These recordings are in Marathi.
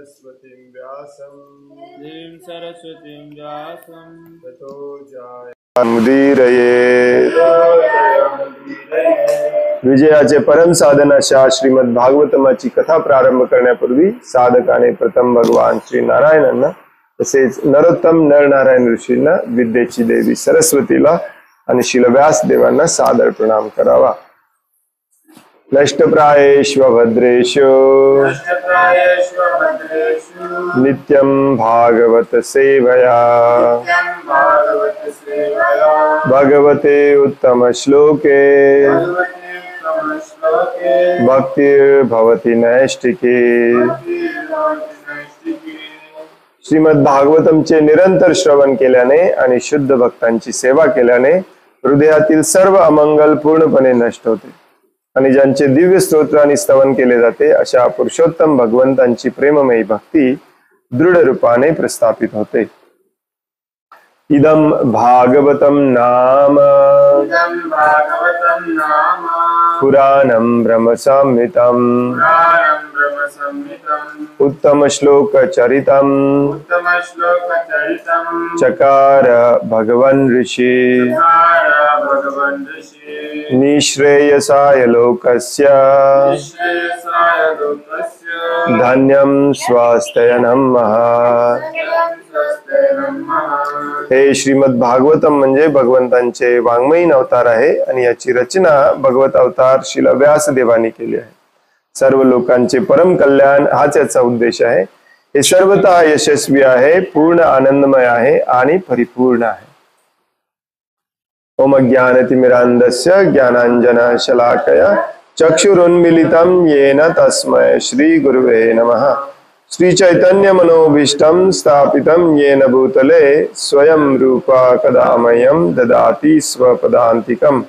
सरस्वतीं व्यासं देवीं सरस्वतीं व्यासं ततो जयमुदीरये। विजयाचे परम साधन अशा श्रीमद भागवतमाची कथा प्रारंभ करण्यापूर्वी साधकाने प्रथम भगवान श्री नारायणांना तसेच नरोत्तम नरनारायण ऋषींना, विद्येची देवी सरस्वतीला आणि श्रील व्यास देवांना सादर प्रणाम करावा। नष्टप्रायेषु भद्रेषु नित्यं भागवत सेवया भगवते उत्तम श्लोके भक्तिर्भवति नैष्टिकी। श्रीमद भागवतमचे निरंतर श्रवण केल्याने आणि शुद्ध भक्तांची सेवा केल्याने हृदयातील सर्व अमंगल पूर्णपणे नष्ट होते आणि ज्यांचे दिव्य स्तोत्र आणि स्तवन केले जाते अशा पुरुषोत्तम भगवंतांची प्रेममयी भक्ती दृढ रूपाने प्रस्थापित होते। इदं भागवतं नाम पुराणं ब्रह्मसंहितं उत्तम श्लोक चरितं चकार भगवन् ऋषि निःश्रेयसाय लोकस्य धन्यं स्वास्थ्यनं महत्। हे श्रीमद भागवतम म्हणजे भगवंतांचे वाङ्मयीन अवतार आहे आणि याची रचना भगवत अवतार श्रील व्यास देवानी केली आहे। सर्व लोकांचे परम कल्याण हाच याचा उद्देश आहे। हे सर्वतः यशस्वी आहे, पूर्ण आनंदमय आहे आणि परिपूर्ण आहे। ओम ज्ञानतिमिरान्धस्य ज्ञानाञ्जनशलाकया चक्षुरुन्मीलितं येन तस्मै श्री गुरुवे नमः। श्री चैतन्य मनोभीष्टं स्थापितं येन भूतले स्वयं रूपा कदा मह्यं ददाति स्वपदान्तिकम्।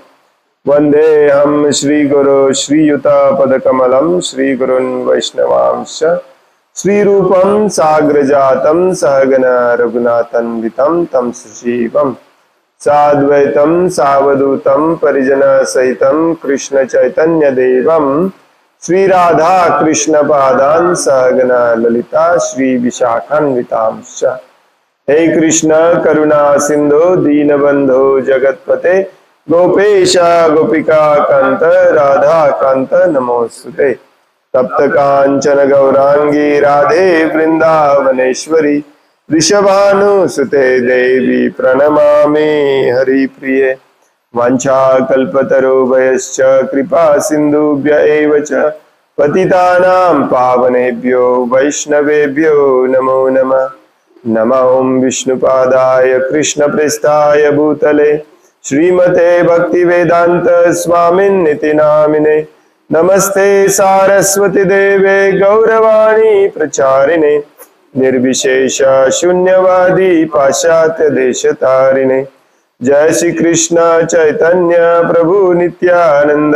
वन्देऽहं श्रीगुरो श्रीयुतपदकमलं श्रीगुरुन् वैष्णवांश्च श्रीरूपं साग्रजातं सहगण रघुनाथन्वितं तं सजीवम् साद्वैतं सावधूतं परिजनसहितं कृष्ण चैतन्य देवं श्री राधा कृष्ण पादान् सहगण ललिता श्री विशाखान्वितांश्च। हे कृष्ण करुणा सिंधु दीनबंधो जगत्पते गोपेश गोपिका कांत राधा कांत नमोस्तुते। तप्त कांचन गौरांगी राधे वृंदावनेश्वरी वृषभानुसुते देवी प्रणमामि हरिप्रिये। वाञ्छाकल्पतरुभ्यश्च कृपा सिन्धुभ्य एव च पतितानां पावनेभ्यो वैष्णवेभ्यो नमो नमः। नमो विष्णुपादाय कृष्णप्रेष्ठाय भूतले श्रीमते भक्तिवेदांत स्वामिन्निति नामिने। नमस्ते सारस्वती देवे गौरवाणी प्रचारिणे निर्विशेष शून्यवादी पाश्चात्य देशतारिणे। जय श्री कृष्ण चैतन्य प्रभु नित्यानंद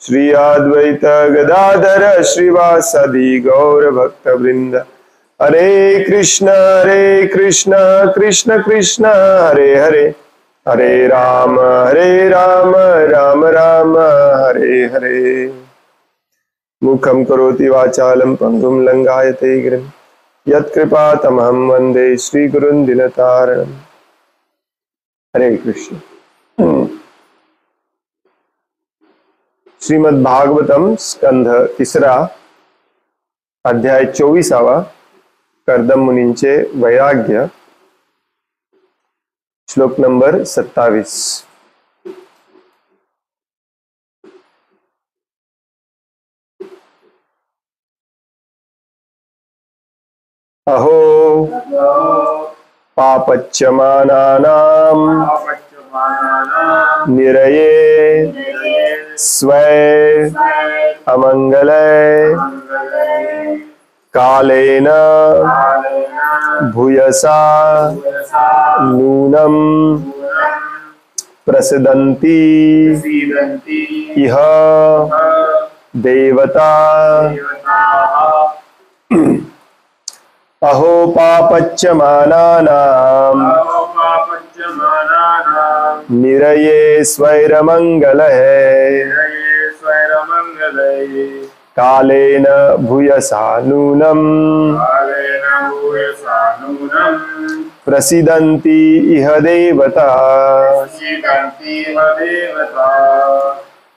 श्री अद्वैत गदाधर श्रीवासादि गौर भक्त वृंद। हरे कृष्ण कृष्ण कृष्ण हरे हरे हरे राम राम राम हरे हरे। मुखं करोति वाचालं पंगुं लंघयते गिरिं यत्कृपातमहं वन्दे श्रीगुरुं दीनतारिणम्। हरे कृष्ण। श्रीमद् भागवतम स्कंध तिसरा अध्याय 24 कर्दम मुनींचे वैराग्य श्लोक नंबर 27। अहो पापच्यमानानां निरये स्वै अमंगले कालेन भूयसा नूनं प्रसिदन्ति इह देवता। अहो पापच्यमानानां निरये स्वैरमंगलः कालेन भूयसा नूनम् कालेन भूयसा नूनं प्रसीदन्ति इह देवता सीदन्ति देवता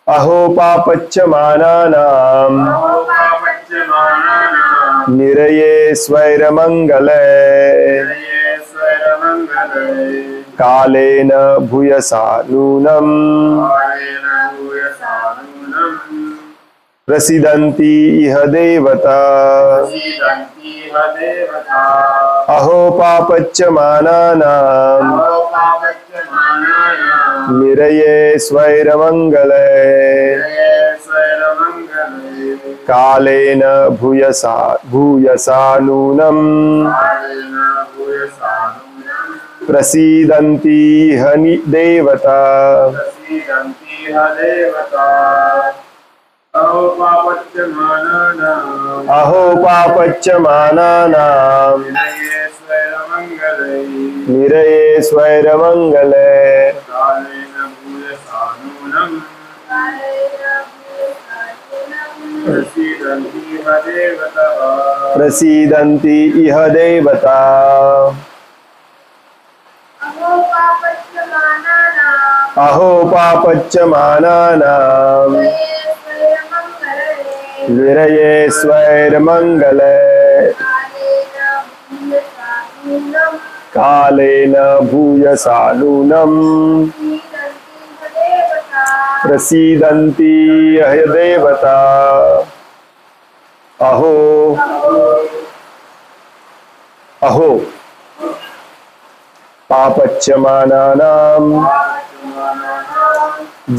अहो पापच्च मानानाम् अहो पापच्यमानानां निरये स्वैरमङ्गले स्वरमङ्गले कालेन भूयसा नूनम् कालेन भूयसा नूनं प्रसीदन्ति इह देवता सीदन्ति देवता अहो पापच्च मानानाम् अहो पापच्यमानानां निरये स्वैरमङ्गले स्वरमङ्गले कालेन भूयसा नूनम् कालेन भूयसा नूनं प्रसीदन्ति इह देवता सीदन्ति देवता अहो पापच्यमानानां अहो पापच्च मानानाम् स्वरमङ्गले निरये स्वैरमङ्गले कालेन भूयसा नूनं सीदन्ति देवता प्रसीदन्ति इह देवता अहो पापच्च मानानाम् निरये स्वैरमङ्गले कालेन भूयसा नूनम् प्रसीदन्ति इह देवता अहो अहो पापच्च मानानाम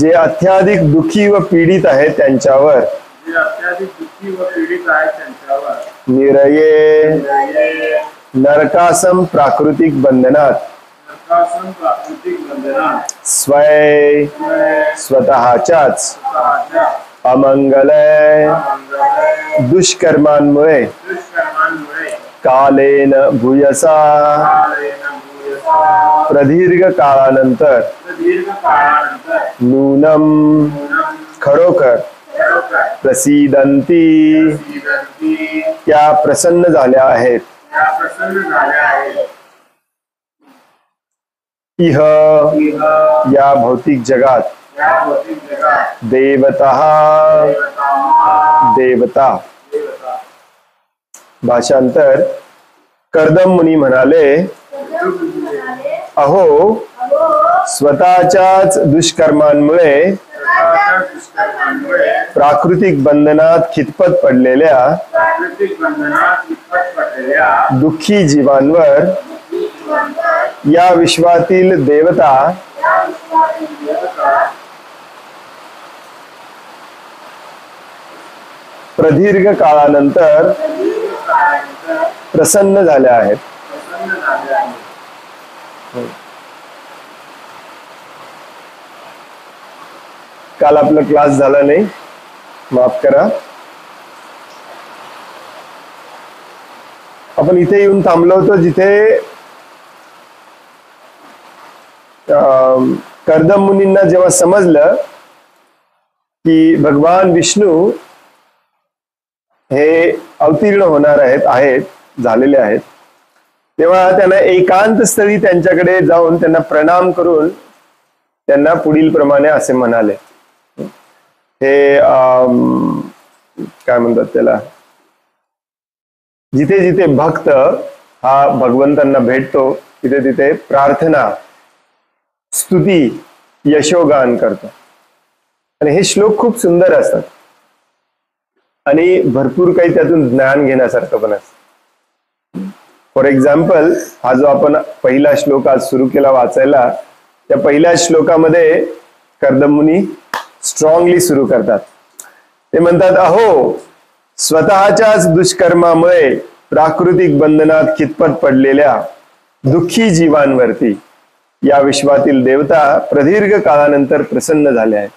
जे अत्याधिक दुःखी व पीडित आहेत त्यांच्यावर जे अत्याधिक दुःखी व पीडित आहेत त्यांच्यावर निरये नरकासम प्राकृतिक बंधनात नरकासन प्राकृतिक बंधनात स्वय स्वतःच्याच स्वतःच्या अमंगलय मंगलमय दुष्कर्मांमुळे दुष्कर्मांमुळे कालेन भूयसा कालेन भूयसा प्रदीर्घ काळानंतर दीर्घ काळानंतर नूनम नूनं खरोखर खरोखर प्रसीदंती सीदन्ति त्या प्रसन्न झाल्या आहेत त्या प्रसन्न झाल्या आहेत इह इह या भौतिक जगात या भौतिक जगात देवता देवता देवता भाषांतर कर्दम मुनी म्हणाले अहो स्वतःच्याच दुष्कर्मांमुळे स्वतःच्या दुष्कर्मांमुळे प्राकृतिक बंधनात खितपत पडलेल्या प्राकृतिक बंधनात इतपत पडलेल्या दुःखी जीवांवर या विश्वातील देवता प्रदीर्घ काळानंतर प्रसन्न झाल्या आहेत. प्रसन्न झाले आहेत. काल आपला क्लास झाला नाही, माफ करा. आपण इथे येऊन थांबलो होतो जिथे कर्दम मुनींना जेव्हा समजलं की भगवान विष्णू हे अवतीर्ण होणार आहेत झालेले आहेत, तेव्हा त्यांना एकांत स्थळी त्यांच्याकडे जाऊन त्यांना प्रणाम करून त्यांना पुढील प्रमाणे असे म्हणाले. हे काय म्हणतात त्याला, जिथे जिथे भक्त हा भगवंतांना भेटतो तिथे तिथे प्रार्थना स्तुती यशोगान करतो. आणि हे श्लोक खूप सुंदर असतात आणि भरपूर काही त्यातून ज्ञान घेण्यासारखं पण असतं. फॉर एक्झाम्पल, हा जो आपण पहिला श्लोक आज सुरू केला वाचायला, त्या पहिल्या श्लोकामध्ये कर्दम मुनी स्ट्रॉंगली सुरू करतात. ते म्हणतात, अहो स्वतःच्याच दुष्कर्मामुळे प्राकृतिक बंधनात खितपत पडलेल्या दुःखी जीवांवरती या विश्वातील देवता प्रदीर्घ काळानंतर प्रसन्न झाले आहेत.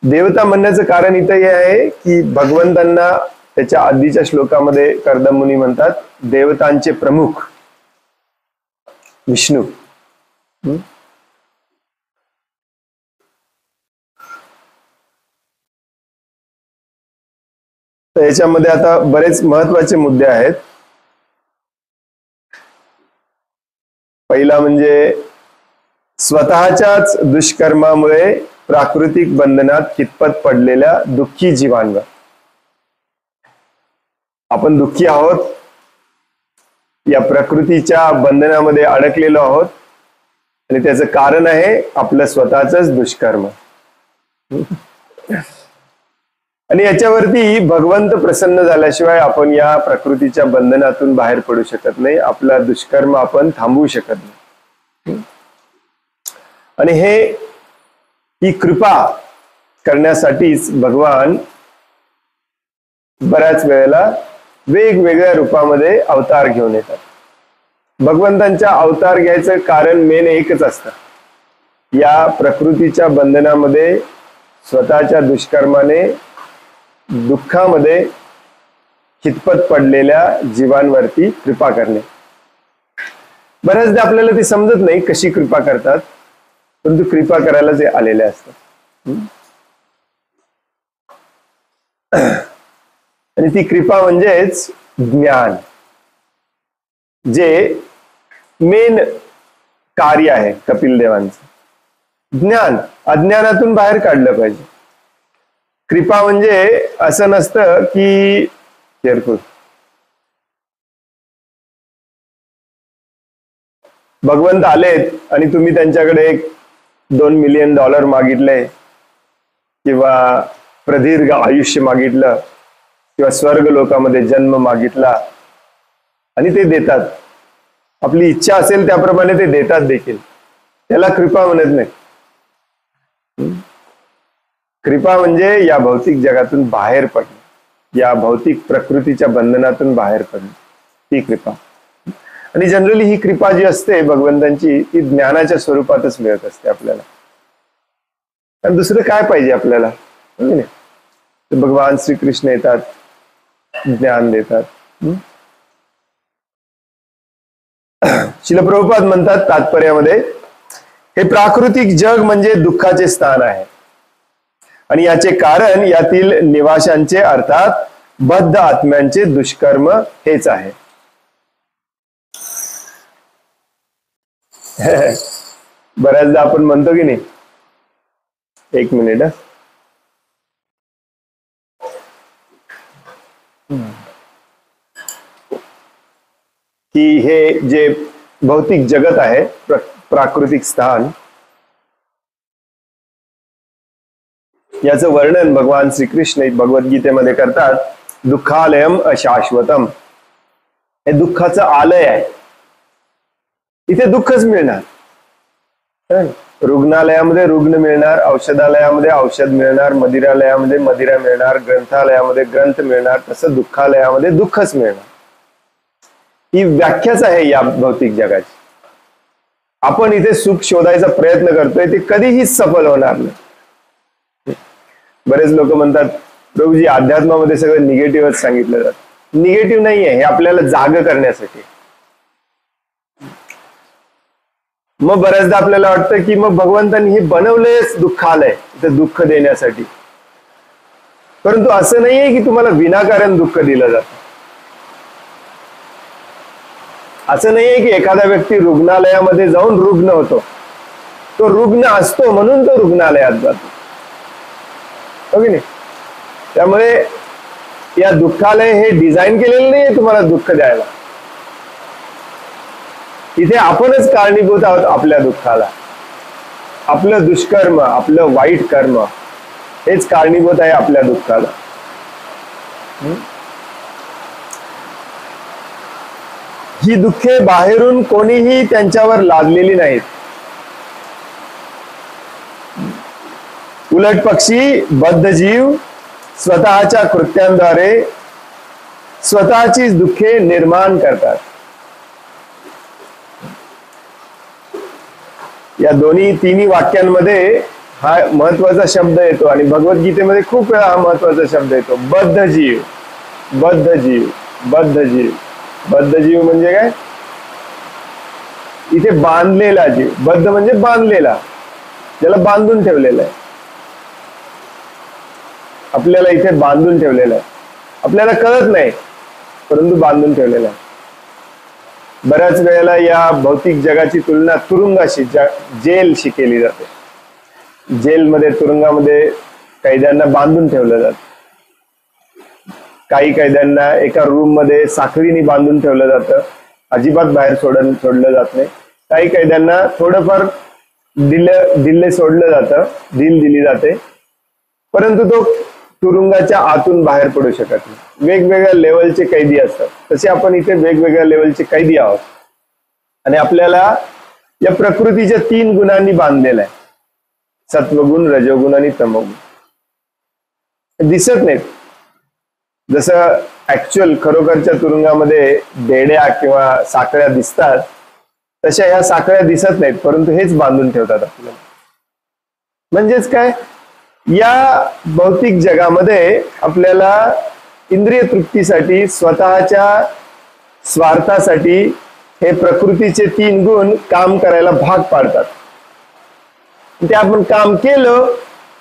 देवता म्हणण्याचं कारण इथं हे आहे की भगवंतांना त्याच्या आधीच्या श्लोकामध्ये कर्दम मुनी म्हणतात देवतांचे प्रमुख विष्णू. तर याच्यामध्ये आता बरेच महत्वाचे मुद्दे आहेत. पहिला म्हणजे स्वतःच्याच दुष्कर्मामुळे प्राकृतिक बंधनात कितपत पडलेल्या दुःखी जीवांवर. आपण दुःखी आहोत, या प्रकृतीच्या बंधनामध्ये अडकलेलो आहोत, आणि त्याचं कारण आहे आपलं स्वतःच दुष्कर्म. आणि याच्यावरती भगवंत प्रसन्न झाल्याशिवाय आपण या प्रकृतीच्या बंधनातून बाहेर पडू शकत नाही. आपला दुष्कर्म आपण थांबवू शकत नाही. आणि ही कृपा करण्यासाठीच भगवान बऱ्याच वेळेला वेगवेगळ्या रूपामध्ये अवतार घेऊन येतात. भगवंतांच्या अवतार घ्यायचं कारण मेन एकच असतं, या प्रकृतीच्या बंधनामध्ये स्वतःच्या दुष्कर्माने दुःखामध्ये खितपत पडलेल्या जीवांवरती कृपा करणे. बऱ्याचदा आपल्याला ते समजत नाही कशी कृपा करतात, परंतु कृपा करायला जे आलेले असतात. आणि ती कृपा म्हणजेच ज्ञान, जे मेन कार्य आहे कपिल देवांचं. ज्ञान, अज्ञानातून बाहेर काढलं पाहिजे. कृपा म्हणजे असं नसतं की केअरफुल, भगवंत आलेत आणि तुम्ही त्यांच्याकडे $2 मिलियन मागितले, किंवा प्रदीर्घ आयुष्य मागितलं, किंवा स्वर्ग लोकामध्ये जन्म मागितला, आणि ते देतात. आपली इच्छा असेल त्याप्रमाणे ते देतात देखील. त्याला कृपा म्हणत नाही. कृपा म्हणजे या भौतिक जगातून बाहेर पडणे, या भौतिक प्रकृतीच्या बंधनातून बाहेर पडणे, ती कृपा. आणि जनरली ही कृपा जी असते भगवंतांची, ती ज्ञानाच्या स्वरूपातच मिळत असते आपल्याला. आणि दुसरं काय पाहिजे आपल्याला? भगवान श्रीकृष्ण येतात, ज्ञान देतात. श्रील प्रभुपाद म्हणतात तात्पर्यामध्ये, हे प्राकृतिक जग म्हणजे दुःखाचे स्थान आहे, आणि याचे कारण यातील निवाशांचे अर्थात बद्ध आत्म्यांचे दुष्कर्म हेच आहे. बऱ्याचदा आपण म्हणतो की नाही, एक मिनिट, की हे जे भौतिक जगत आहे, प्राकृतिक स्थान, याचं वर्णन भगवान श्रीकृष्ण भगवद्गीतेमध्ये करतात. दुःखालयम अशाश्वतम, हे दुःखाचं आलय आहे, इथे दुःखच मिळणार. रुग्णालयामध्ये रुग्ण मिळणार, औषधालयामध्ये औषध मिळणार, मदिरालयामध्ये मदिरा मिळणार, ग्रंथालयामध्ये ग्रंथ मिळणार, तसं दुःखालयामध्ये दुःखच मिळणार. ही व्याख्याच आहे या भौतिक जगाची. आपण इथे सुख शोधायचा प्रयत्न करतोय, ते कधीही सफल होणार नाही. बरेच लोक म्हणतात, प्रभूजी अध्यात्मामध्ये सगळं निगेटिव्हच सांगितलं जातं. निगेटिव्ह नाहीये, हे आपल्याला जाग करण्यासाठी. मग बऱ्याचदा आपल्याला वाटतं की मग भगवंतांनी हे बनवलंयच दुःखालय, ते दुःख देण्यासाठी. परंतु असं नाहीये की तुम्हाला विनाकारण दुःख दिलं जातं. असं नाहीये की एखादा व्यक्ती रुग्णालयामध्ये जाऊन रुग्ण होतो, तो रुग्ण असतो म्हणून तो रुग्णालयात जातो, हो की नाही? त्यामुळे या दुःखालय हे डिझाईन केलेलं नाहीये तुम्हाला दुःख द्यायला. इथे आपणच कारणीभूत आहोत आपल्या दुःखाला. आपलं दुष्कर्म, आपलं वाईट कर्म हेच कारणीभूत आहे आपल्या दुःखाला. ही दुःखे बाहेरून कोणीही त्यांच्यावर लादलेली नाहीत. उलट पक्षी बद्ध जीव स्वतःच्या कृत्यांद्वारे स्वतःचीच दुःखे निर्माण करतात. या तिन्ही वाक्यांमध्ये हा महत्वाचा शब्द येतो, आणि भगवद्गीतेमध्ये खूप वेळा हा महत्वाचा शब्द येतो. बद्ध जीव, बद्ध जीव, बद्ध जीव. बद्ध जीव म्हणजे काय? इथे बांधलेला जीव. बद्ध म्हणजे बांधलेला, ज्याला बांधून ठेवलेला आहे. आपल्याला इथे बांधून ठेवलेलं आहे. आपल्याला कळत नाही, परंतु बांधून ठेवलेला आहे. बऱ्याच वेळेला या भौतिक जगाची तुलना तुरुंगाशी, जेलशी केली जाते. जेलमध्ये, तुरुंगामध्ये कैद्यांना बांधून ठेवलं जातं. काही कैद्यांना एका रूम मध्ये साखळीने बांधून ठेवलं जातं, अजिबात बाहेर सोडलं जात नाही. काही कैद्यांना थोडंफार दिल्ले सोडलं जातं, दिली जाते, परंतु तो तुरुंगाच्या आतून बाहेर पडू शकत नाही. वेगवेगळ्या लेवलचे कैदी असतात, तसे आपण इथे वेगवेगळ्या लेवलचे कैदी आहोत. आणि आपल्याला या प्रकृतीच्या 3 गुणांनी बांधलेलं आहे, सत्वगुण, रजोगुण आणि तमोगुण. दिसत नाहीत. जसं ऍक्च्युअल खरोखरच्या तुरुंगामध्ये बेड्या किंवा साखळ्या दिसतात, तशा ह्या साखळ्या दिसत नाहीत, परंतु हेच बांधून ठेवतात आपल्याला. म्हणजेच काय, या भौतिक जगामध्ये आपल्याला इंद्रिय तृप्तीसाठी, स्वतःच्या स्वार्थासाठी हे प्रकृतीचे 3 गुण काम करायला भाग पाडतात. ते आपण काम केलं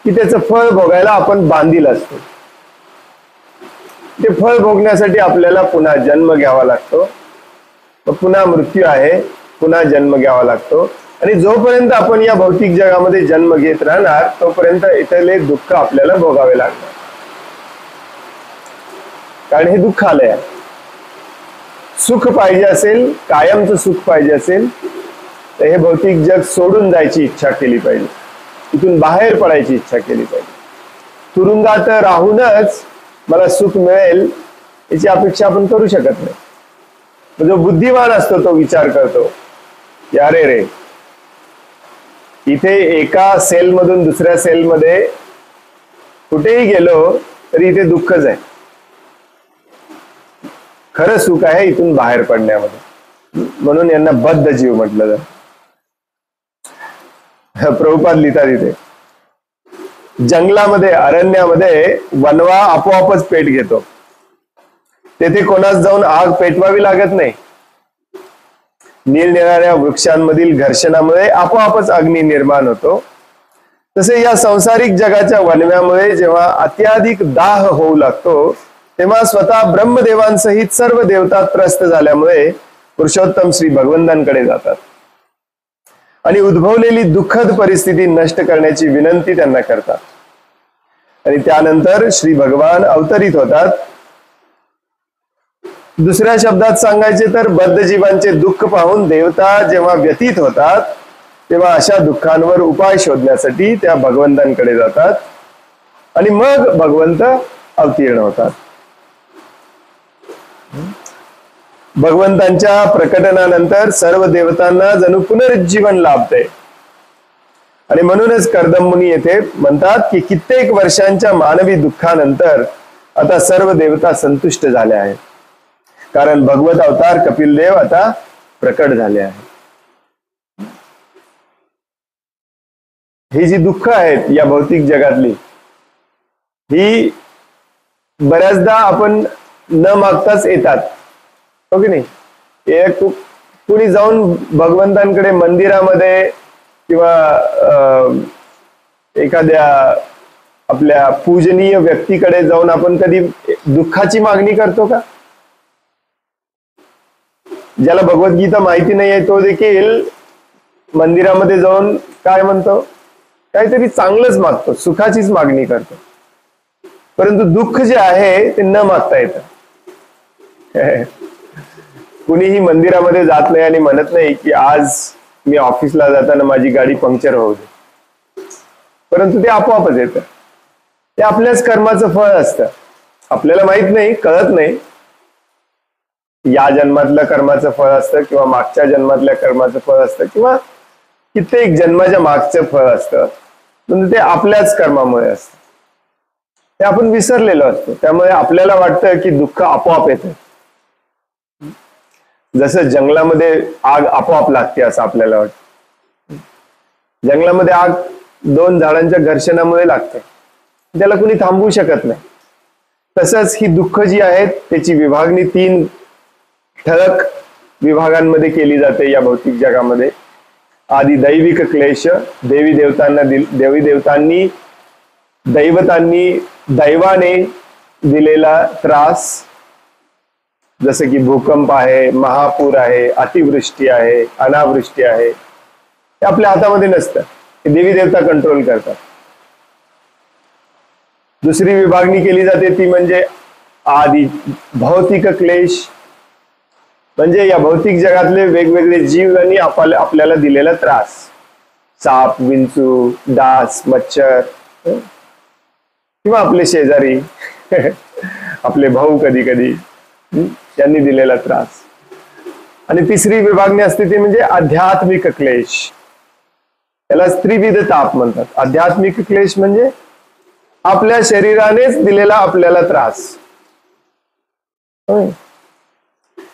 की त्याचं फळ भोगायला आपण बांधील असतो. ते फळ भोगण्यासाठी आपल्याला पुन्हा जन्म घ्यावा लागतो, पुन्हा मृत्यू आहे, पुन्हा जन्म घ्यावा लागतो. आणि जोपर्यंत आपण या भौतिक जगामध्ये जन्म घेत राहणार, तोपर्यंत इथले दुःख आपल्याला भोगावे लागणार, कारण हे दुःख आलंय. सुख पाहिजे असेल, कायमचं सुख पाहिजे असेल, तर हे भौतिक जग सोडून जायची इच्छा केली पाहिजे, इथून बाहेर पडायची इच्छा केली पाहिजे. तुरुंगात राहूनच मला सुख मिळेल याची अपेक्षा आपण करू शकत नाही. जो बुद्धिमान असतो तो विचार करतो की अरे रे, इथे एका सेलमधून दुसऱ्या सेलमध्ये कुठेही गेलो तरी इथे दुःखच आहे. खरं सुख आहे इथून बाहेर पडण्यामध्ये, म्हणून यांना बद्ध जीव म्हटलं जातं. प्रभुपाद लिहितात इथे, जंगलामध्ये, अरण्यामध्ये वनवा आपोआपच पेट घेतो. तेथे कोणास जाऊन आग पेटवावी लागत नाही. निरनिराळ्या वृक्षांमधील घर्षणामुळे आपोआपच अग्नी निर्माण होतो. तसे या संसारिक जगाच्या वनव्यामुळे जेव्हा अत्याधिक दाह होऊ लागतो, तेव्हा स्वतः ब्रह्मदेवांसहित सर्व देवता त्रस्त झाल्यामुळे पुरुषोत्तम श्री भगवंतांकडे जातात आणि उद्भवलेली दुःखद परिस्थिती नष्ट करण्याची विनंती त्यांना करतात. आणि त्यानंतर श्री भगवान अवतरित होतात. दुसऱ्या शब्दात सांगायचे तर बद्धजीवांचे दुःख पाहून देवता जेव्हा व्यतीत होतात, तेव्हा अशा दुःखांवर उपाय शोधण्यासाठी त्या भगवंतांकडे जातात आणि मग भगवंत अवतीर्ण होतात. भगवंतांच्या प्रकटनानंतर सर्व देवतांना जणू पुनरुज्जीवन लाभते. आणि म्हणूनच कर्दम मुनी येथे म्हणतात की कित्येक वर्षांच्या मानवी दुःखानंतर आता सर्व देवता संतुष्ट झाल्या आहेत, कारण भगवत अवतार कपिल देव आता प्रकट झाले आहे. ही जी दुःख आहेत या भौतिक जगातली, ही बऱ्याचदा आपण न मागताच येतात, हो की नाही. एक कुणी जाऊन भगवंतांकडे मंदिरामध्ये किंवा एखाद्या आपल्या पूजनीय व्यक्तीकडे जाऊन आपण कधी दुःखाची मागणी करतो का? ज्याला भगवद्गीता माहिती नाही आहे तो देखील मंदिरामध्ये जाऊन काय म्हणतो, काहीतरी चांगलंच मागतो, सुखाचीच मागणी करतो. परंतु दुःख जे आहे ते न मागता येतं. कुणीही मंदिरामध्ये जात नाही आणि म्हणत नाही की आज मी ऑफिसला जाताना माझी गाडी पंक्चर होऊ दे, परंतु ते आपोआपच येतं. ते आपल्याच कर्माचं फळ असतं. आपल्याला माहित नाही, कळत नाही या जन्मातलं कर्माचं फळ असतं किंवा मागच्या जन्मातल्या कर्माचं फळ असतं किंवा कित्येक जन्माच्या मागचं फळ असतं, म्हणजे ते आपल्याच कर्मामुळे असतं. ते आपण विसरलेलो असतो. त्यामुळे आपल्याला वाटतं की दुःख आपोआप येतं. जसं जंगलामध्ये आग आपोआप लागते असं आपल्याला वाटतं. जंगलामध्ये आग 2 झाडांच्या घर्षणामुळे लागते, त्याला कुणी थांबवू शकत नाही. तसंच ही दुःख जी आहेत त्याची विभागणी 3 ठळक विभागांमध्ये केली जाते या भौतिक जगामध्ये. आधी दैविक क्लेश, देवी देवतांनी, दैवतांनी, दैवाने दिलेला त्रास, जसं की भूकंप आहे, महापूर आहे, अतिवृष्टी आहे, अनावृष्टी आहे, हे आपल्या हातामध्ये नसतं, हे देवी देवता कंट्रोल करतात. दुसरी विभागणी केली जाते ती म्हणजे आदि भौतिक क्लेश, म्हणजे या भौतिक जगातले वेगवेगळे जीव आणि आपल्याला दिलेला त्रास, साप, विंचू, डास, मच्छर किंवा आपले शेजारी आपले भाऊ कधी कधी यांनी दिलेला त्रास. आणि तिसरी विभागणी असते ती म्हणजे आध्यात्मिक क्लेश, त्याला त्रिविध ताप म्हणतात. आध्यात्मिक क्लेश म्हणजे आपल्या शरीरानेच दिलेला आपल्याला त्रास,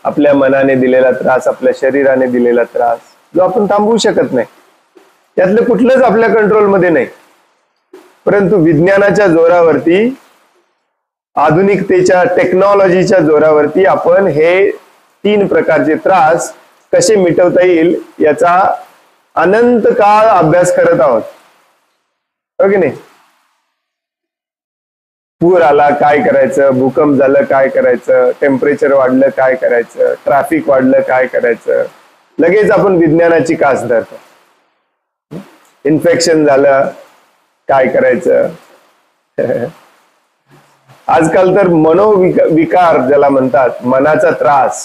आपल्या मनाने दिलेला त्रास, आपल्या शरीराने दिलेला त्रास, जो आपण थांबवू शकत नाही, त्यातलं कुठलंच आपल्या कंट्रोलमध्ये नाही. परंतु विज्ञानाच्या जोरावरती, आधुनिकतेच्या, टेक्नॉलॉजीच्या जोरावरती आपण हे 3 प्रकारचे त्रास कसे मिटवता येईल याचा अनंत काळ अभ्यास करत आहोत, हो की नाही? पूर आला काय करायचं, भूकंप झालं काय करायचं, टेम्परेचर वाढलं काय करायचं, ट्रॅफिक वाढलं काय करायचं, लगेच आपण विज्ञानाची कास धरतो. इन्फेक्शन झालं काय करायचं. आजकाल तर मनोविकार ज्याला म्हणतात, मनाचा त्रास,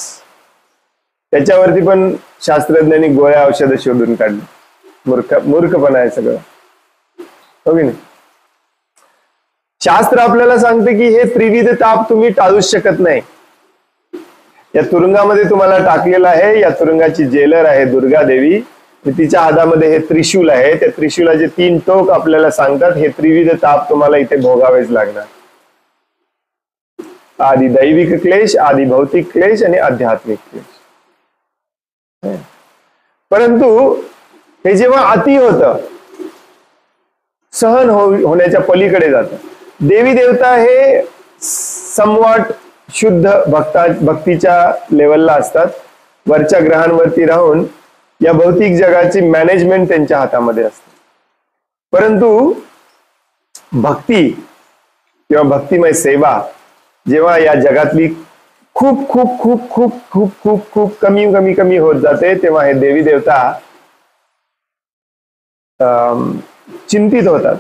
त्याच्यावरती पण शास्त्रज्ञांनी गोळ्या औषधं शोधून काढली. मूर्खपणा आहे सगळं, हो की नाही? शास्त्र आपल्याला सांगते की हे त्रिविध ताप तुम्ही टाळूच शकत नाही. या तुरुंगामध्ये तुम्हाला टाकलेलं आहे, या तुरुंगाची जेलर आहे दुर्गा देवी, तिच्या हातामध्ये हे त्रिशूल आहे, त्या त्रिशूलाचे 3 टोक आपल्याला सांगतात हे त्रिविध ताप तुम्हाला इथे भोगावेच लागणार. आधी दैविक क्लेश, आधी भौतिक क्लेश आणि आध्यात्मिक क्लेश. परंतु हे जेव्हा अति होतं, सहन होण्याच्या पलीकडे जातं, देवी देवता हे समवॉट शुद्ध भक्तीच्या लेवलला असतात. वरच्या ग्रहांवरती राहून या भौतिक जगाची मॅनेजमेंट त्यांच्या हातामध्ये असते. परंतु भक्ती किंवा भक्तिमय सेवा जेव्हा या जगातली खूप खूप खूप खूप खूप खूप खूप कमी कमी कमी होत जाते, तेव्हा हे देवी देवता चिंतित होतात.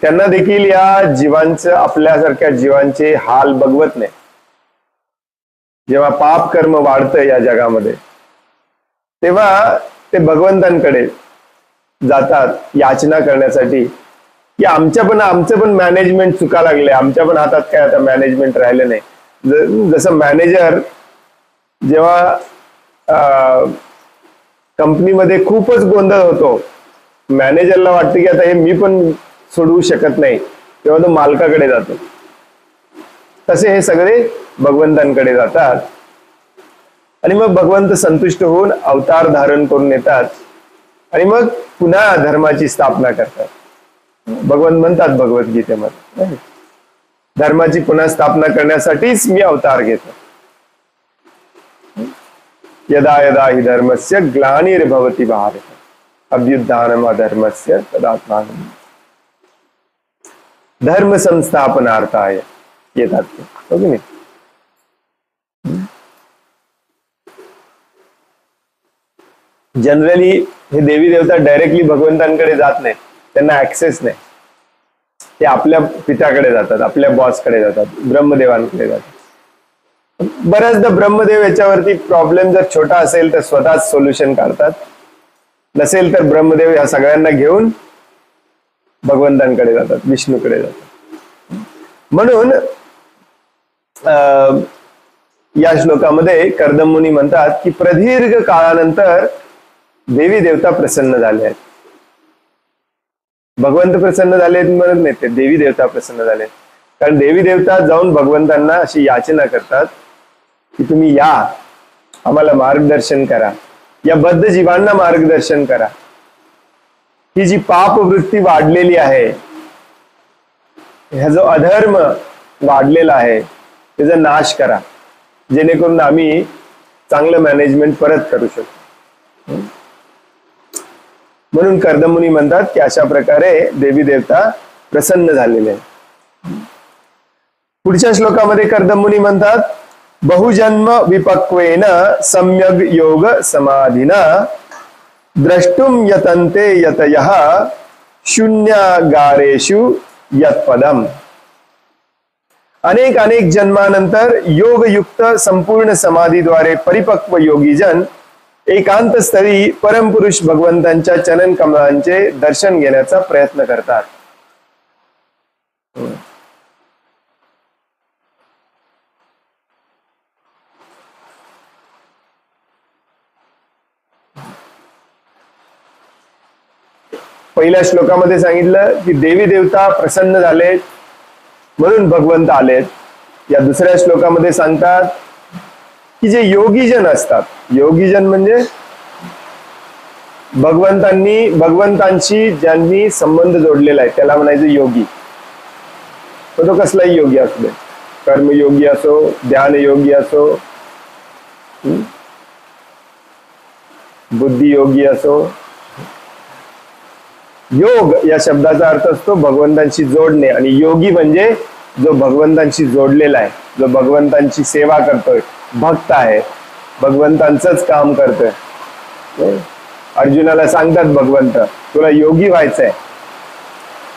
त्यांना देखील या जीवांचं, आपल्यासारख्या जीवांचे हाल बघवत नाही. जेव्हा पाप कर्म वाढतं या जगामध्ये, तेव्हा ते भगवंतांकडे जातात याचना करण्यासाठी की आमचं पण मॅनेजमेंट चुका लागले, आमच्या पण हातात काय आता मॅनेजमेंट राहिलं नाही. जसं मॅनेजर जेव्हा कंपनीमध्ये खूपच गोंधळ होतो, मॅनेजरला वाटतं की आता हे मी पण सोडवू शकत नाही, तेव्हा तो मालकाकडे जातो. तसे हे सगळे भगवंतांकडे जातात आणि मग भगवंत संतुष्ट होऊन अवतार धारण करून येतात आणि मग पुन्हा धर्माची स्थापना करतात. भगवंत म्हणतात भगवद्गीतेमध्ये, धर्माची पुन्हा स्थापना करण्यासाठीच मी अवतार घेतो. यदा यदा हि धर्मस्य ग्लानिर्भवति भारत अभ्युत्थानम् अधर्मस्य तदात्मानं धर्म संस्थापनार्थाय येतात, हो की नाही? जनरली हे देवी देवता डायरेक्टली भगवंतांकडे जात नाही, त्यांना ऍक्सेस नाही. ते आपल्या पित्याकडे जातात, आपल्या बॉसकडे जातात, ब्रह्मदेवांकडे जातात. बऱ्याचदा ब्रह्मदेव याच्यावरती प्रॉब्लेम जर छोटा असेल तर स्वतःच सोल्युशन काढतात, नसेल तर ब्रह्मदेव या सगळ्यांना घेऊन भगवंतांकडे जातात, विष्णूकडे जातात. म्हणून या श्लोकामध्ये कर्दम मुनी म्हणतात की प्रदीर्घ काळानंतर देवी देवता प्रसन्न झाले आहेत. भगवंत प्रसन्न झाले म्हणत नाही, ते देवी देवता प्रसन्न झाले. कारण देवी देवता जाऊन भगवंतांना अशी याचना करतात की तुम्ही या, आम्हाला मार्गदर्शन करा, या बद्ध जीवांना मार्गदर्शन करा. ही जी पाप वृत्ती वाढलेली आहे, ह्या जो अधर्म वाढलेला आहे, त्याचा नाश करा, जेणेकरून आम्ही चांगलं मॅनेजमेंट परत करू शकतो. म्हणून कर्दम मुनी म्हणतात की अशा प्रकारे देवी देवता प्रसन्न झालेले आहेत. पुढच्या श्लोकामध्ये कर्दममुनी म्हणतात, बहुजन्म विपक्वेन सम्यग योग समाधिना द्रष्टुम यतन्ते यतयः शून्यागारेषु यत्पदम. अनेक अनेक जन्मानंतर योगयुक्त संपूर्ण समाधीद्वारे परिपक्व योगीजन एकांत स्थळी परमपुरुष भगवंतांच्या चरण कमलांचे दर्शन घेण्याचा प्रयत्न करतात. पहिल्या श्लोकामध्ये सांगितलं की देवी देवता प्रसन्न झाले म्हणून भगवंत आलेत. या दुसऱ्या श्लोकामध्ये सांगतात की जे योगीजन असतात, योगीजन म्हणजे भगवंतांशी ज्यांनी संबंध जोडलेला आहे त्याला म्हणायचं योगी. तो कसलाही योगी असू दे, कर्मयोगी असो, ध्यान योगी असो, बुद्धी योगी असो. योग या शब्दाचा अर्थ असतो भगवंतांशी जोडणे, आणि योगी म्हणजे जो भगवंतांशी जोडलेला आहे, जो भगवंतांची सेवा करतोय, भक्त आहे, भगवंतांचंच काम करतोय. अर्जुनाला सांगतात भगवंत तुला योगी व्हायचंय.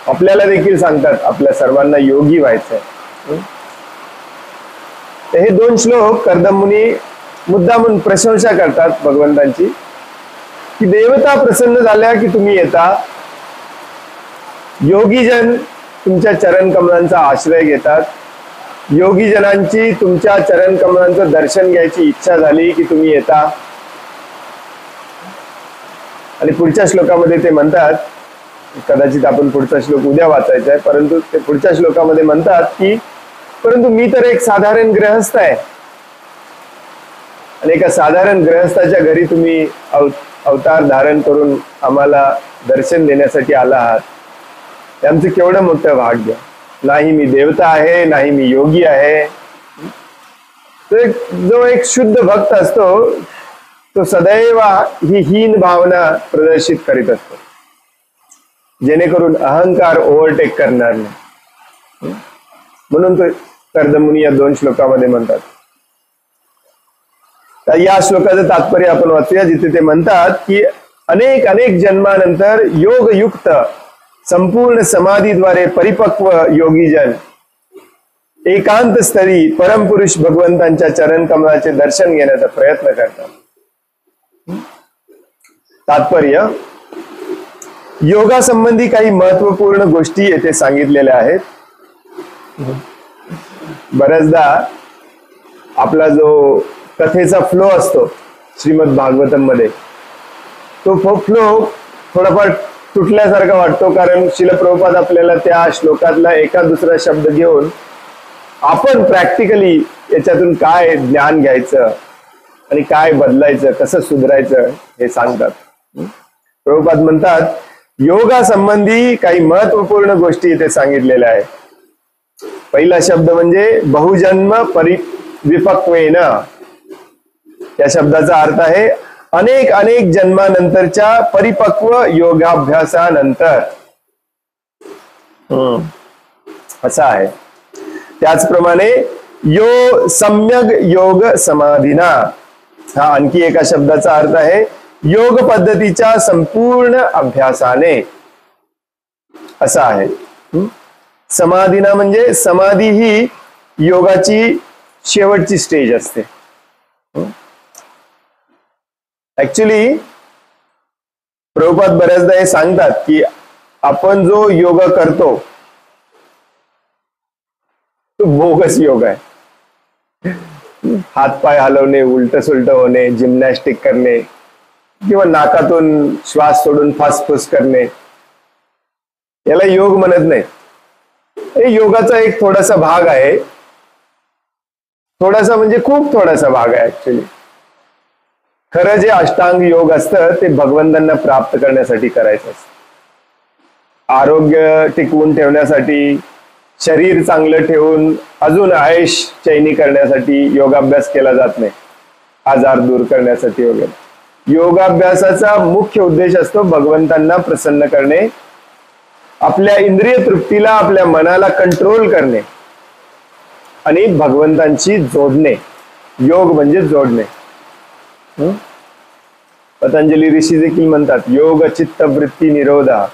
आपल्याला देखील सांगतात आपल्या सर्वांना योगी व्हायचंय. हे दोन श्लोक कर्दममुनी मुद्दामून प्रशंसा करतात भगवंतांची, की देवता प्रसन्न झाल्या की तुम्ही येता, योगीजन तुमच्या चरण कमलांचा आश्रय घेतात, योगीजनांची तुमच्या चरण कमलांचं दर्शन घ्यायची इच्छा झाली की तुम्ही येता. आणि पुढच्या श्लोकामध्ये ते म्हणतात, कदाचित आपण पुढचा श्लोक उद्या वाचायचा आहे, परंतु ते पुढच्या श्लोकामध्ये म्हणतात की परंतु मी तर एक साधारण गृहस्थ आहे, आणि एका साधारण गृहस्थाच्या घरी तुम्ही अवतार धारण करून आम्हाला दर्शन देण्यासाठी आला आहात. ते आमचं केवढं मोठं भाग्य. नाही मी देवता आहे, नाही मी योगी आहे. जो एक शुद्ध भक्त असतो तो सदैव ही हीन भावना प्रदर्शित करीत असतो, जेणेकरून अहंकार ओव्हरटेक करणार नाही. म्हणून तो कर्दममुनी या दोन श्लोकामध्ये म्हणतात. या श्लोकाचं तात्पर्य आपण वाचूया, जिथे ते म्हणतात की अनेक अनेक जन्मानंतर योगयुक्त संपूर्ण समाधीद्वारे परिपक्व योगीजन एकांत स्थळी परमपुरुष भगवंतांच्या चरण कमलाचे दर्शन घेण्याचा प्रयत्न करतात. तात्पर्य, योगासंबंधी काही महत्वपूर्ण गोष्टी येथे सांगितलेल्या आहेत. बऱ्याचदा आपला जो कथेचा फ्लो असतो श्रीमद भागवतम मध्ये, तो फ्लो थोडाफार तुटल्यासारखा वाटतो, कारण श्रील प्रभुपाद आपल्याला त्या श्लोकातला एका दुसरा शब्द घेऊन आपण प्रॅक्टिकली याच्यातून काय ज्ञान घ्यायचं आणि काय बदलायचं, कसं सुधारायचं हे सांगतात. प्रभुपाद म्हणतात योगासंबंधी काही महत्वपूर्ण गोष्टी इथे सांगितलेल्या आहेत. पहिला शब्द म्हणजे बहुजन्म विपक्वेन. या शब्दाचा अर्थ आहे अनेक अनेक जन्मानंतरच्या परिपक्व योगाभ्यासानंतर, असा आहे. त्याचप्रमाणे सम्यग योग समाधीना, हा आणखी एका शब्दाचा अर्थ आहे योग पद्धतीच्या संपूर्ण अभ्यासाने, असा आहे. समाधीना म्हणजे समाधी ही योगाची शेवटची स्टेज असते. ऍक्च्युली प्रभुपाद बऱ्याचदा हे सांगतात की आपण जो योग करतो तो बोगस योग आहे. हातपाय हलवणे, उलट सुलट होणे, जिम्नॅस्टिक करणे, किंवा नाकातून श्वास सोडून फासफूस करणे, याला योग म्हणत नाही. हे योगाचा एक थोडासा भाग आहे. थोडासा म्हणजे खूप थोडासा भाग आहे. ऍक्च्युली खरं जे अष्टांग योग असतं ते भगवंतांना प्राप्त करण्यासाठी करायचं असतं. आरोग्य टिकवून ठेवण्यासाठी, शरीर चांगलं ठेवून अजून आयुष चैनी करण्यासाठी योगाभ्यास केला जात नाही, आजार दूर करण्यासाठी वगैरे. योगाभ्यासाचा मुख्य उद्देश असतो भगवंतांना प्रसन्न करणे, आपल्या इंद्रिय तृप्तीला, आपल्या मनाला कंट्रोल करणे, आणि भगवंतांची जोडणे. योग म्हणजे जोडणे. पतंजली ऋषी देखील म्हणतात योग चित्त वृत्ती निरोधा.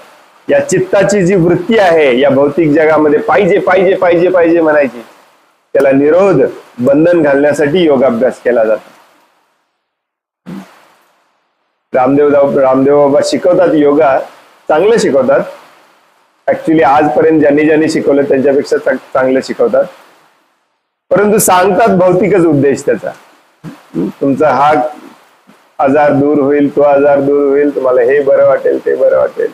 या चित्ताची जी वृत्ती आहे या भौतिक जगामध्ये पाहिजे पाहिजे पाहिजे पाहिजे म्हणायची, त्याला निरोध बंधन घालण्यासाठी योगाभ्यास केला जातो. रामदेव बाबा शिकवतात योगा, चांगलं शिकवतात. ऍक्च्युली आजपर्यंत ज्यांनी शिकवलं त्यांच्यापेक्षा चांगलं शिकवतात. परंतु सांगतात भौतिकच उद्देश त्याचा. तुमचा हा आजार दूर होईल, तो आजार दूर होईल, तुम्हाला हे बरं वाटेल, ते बरं वाटेल.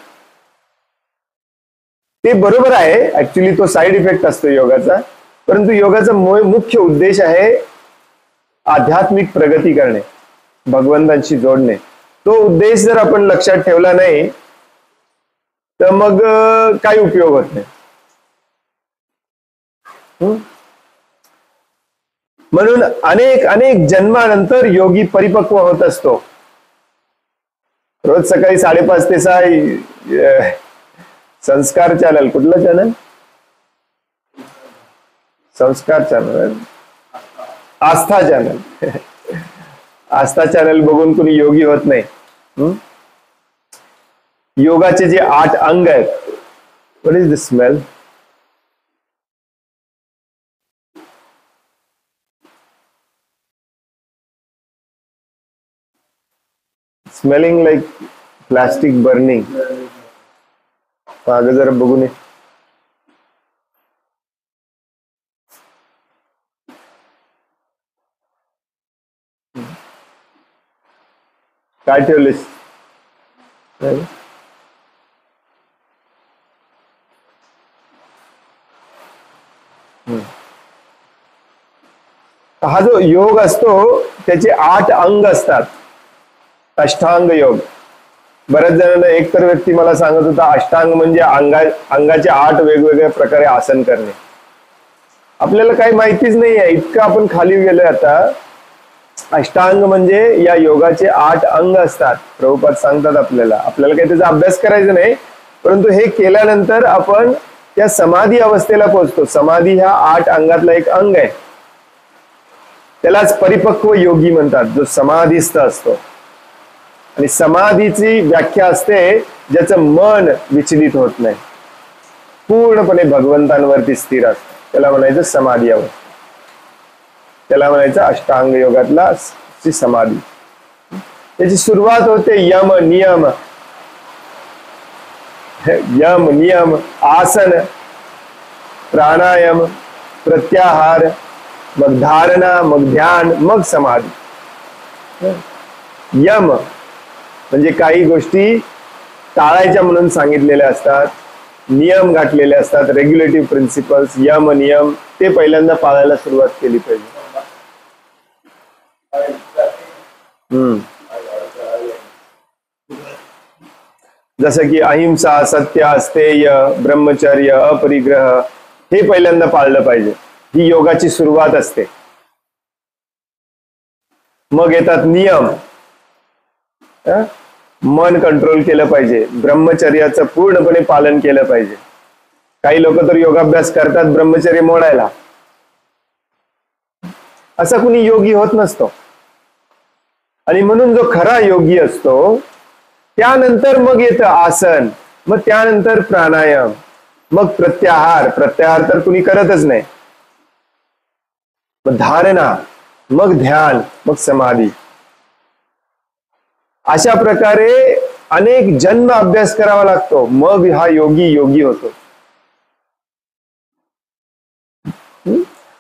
ते बरोबर आहे, ऍक्च्युली तो साईड इफेक्ट असतो योगाचा. परंतु योगाचा मुख्य उद्देश आहे आध्यात्मिक प्रगती करणे, भगवंतांशी जोडणे. तो उद्देश जर आपण लक्षात ठेवला नाही तर मग काही उपयोग होत नाही. म्हणून अनेक अनेक जन्मानंतर योगी परिपक्व होत असतो. रोज सकाळी 5:30 ते 6 संस्कार चॅनल, कुठलं चॅनल? संस्कार चॅनल, आस्था चॅनल. आस्था चॅनल बघून कुणी योगी होत नाही. योगाचे जे 8 अंग आहेत, what is the smell? Smelling like plastic burning. मागे जरा बघून ये. काय ठेवलेस? हा जो योग असतो त्याचे 8 अंग असतात. अष्टांग योग. बऱ्याच जणांना एकतर व्यक्ती मला सांगत होता अष्टांग म्हणजे अंगाचे 8 वेगवेगळ्या प्रकारे आसन करणे. आपल्याला काही माहितीच नाही आहे, इतकं आपण खाली गेलोय आता. अष्टांग म्हणजे या योगाचे 8 अंग असतात. प्रभुपाद सांगतात आपल्याला काही त्याचा अभ्यास करायचा नाही, परंतु हे केल्यानंतर आपण त्या समाधी अवस्थेला पोहोचतो. समाधी ह्या 8 अंगातला एक अंग आहे. त्यालाच परिपक्व योगी म्हणतात, जो समाधीस्थ असतो. आणि समाधीची व्याख्या असते ज्याचं मन विचलित होत नाही, पूर्णपणे भगवंतांवरती स्थिर असतं, त्याला म्हणायचं समाधी अवस्था. त्याला म्हणायचं अष्टांग योगातला समाधी. त्याची सुरुवात होते यम नियम, यम नियम, आसन, प्राणायाम, प्रत्याहार, मग धारणा, मग ध्यान, मग समाधी. यम म्हणजे काही गोष्टी टाळायच्या म्हणून सांगितलेल्या असतात, नियम घातलेले असतात, रेग्युलेटिव्ह प्रिन्सिपल्स, यम नियम, ते पहिल्यांदा पाळायला सुरुवात केली पाहिजे. जसं की अहिंसा, सत्य, अस्तेय, ब्रह्मचर्य, अपरिग्रह, हे पहिल्यांदा पाळलं पाहिजे. ही योगाची सुरुवात असते. मग येतात नियम. मन कंट्रोल केलं पाहिजे, ब्रह्मचर्याचं पूर्णपणे पालन केलं पाहिजे. काही लोक तर योगाभ्यास करतात ब्रह्मचर्य मोडायला. असा कुणी योगी होत नसतो. आणि म्हणून जो खरा योगी असतो त्यानंतर मग येतं आसन, मग त्यानंतर प्राणायाम, मग प्रत्याहार. प्रत्याहार तर कुणी करतच नाही. मग धारणा, मग ध्यान, मग समाधी. अशा प्रकारे अनेक जन्म अभ्यास करावा लागतो, मग हा योगी होतो.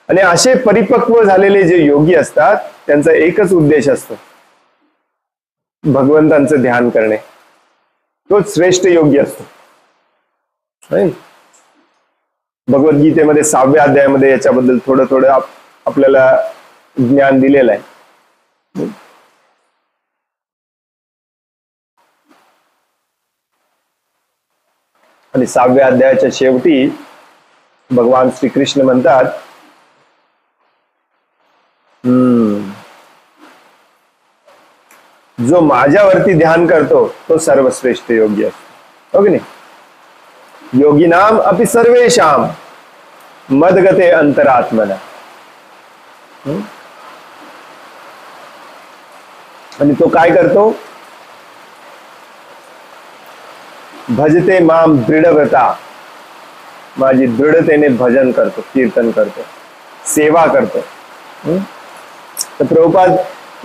आणि असे परिपक्व झालेले जे योगी असतात त्यांचा एकच उद्देश असतो, भगवंतांचं ध्यान करणे. तोच श्रेष्ठ योगी असतो. भगवद्गीतेमध्ये 6व्या अध्यायामध्ये याच्याबद्दल थोडं आपल्याला ज्ञान दिलेलं आहे. आणि 6व्या अध्यायाच्या शेवटी भगवान श्रीकृष्ण म्हणतात, जो माझ्यावरती ध्यान करतो तो सर्वश्रेष्ठ योगी असतो. हो की नाही? योगिनाम अपि सर्वेषाम मदगते अंतरात्मना. आणि तो काय करतो? भजते माम दृढव्रता, माझी दृढतेने भजन करतो, कीर्तन करतो, सेवा करतो. तर प्रभुपाद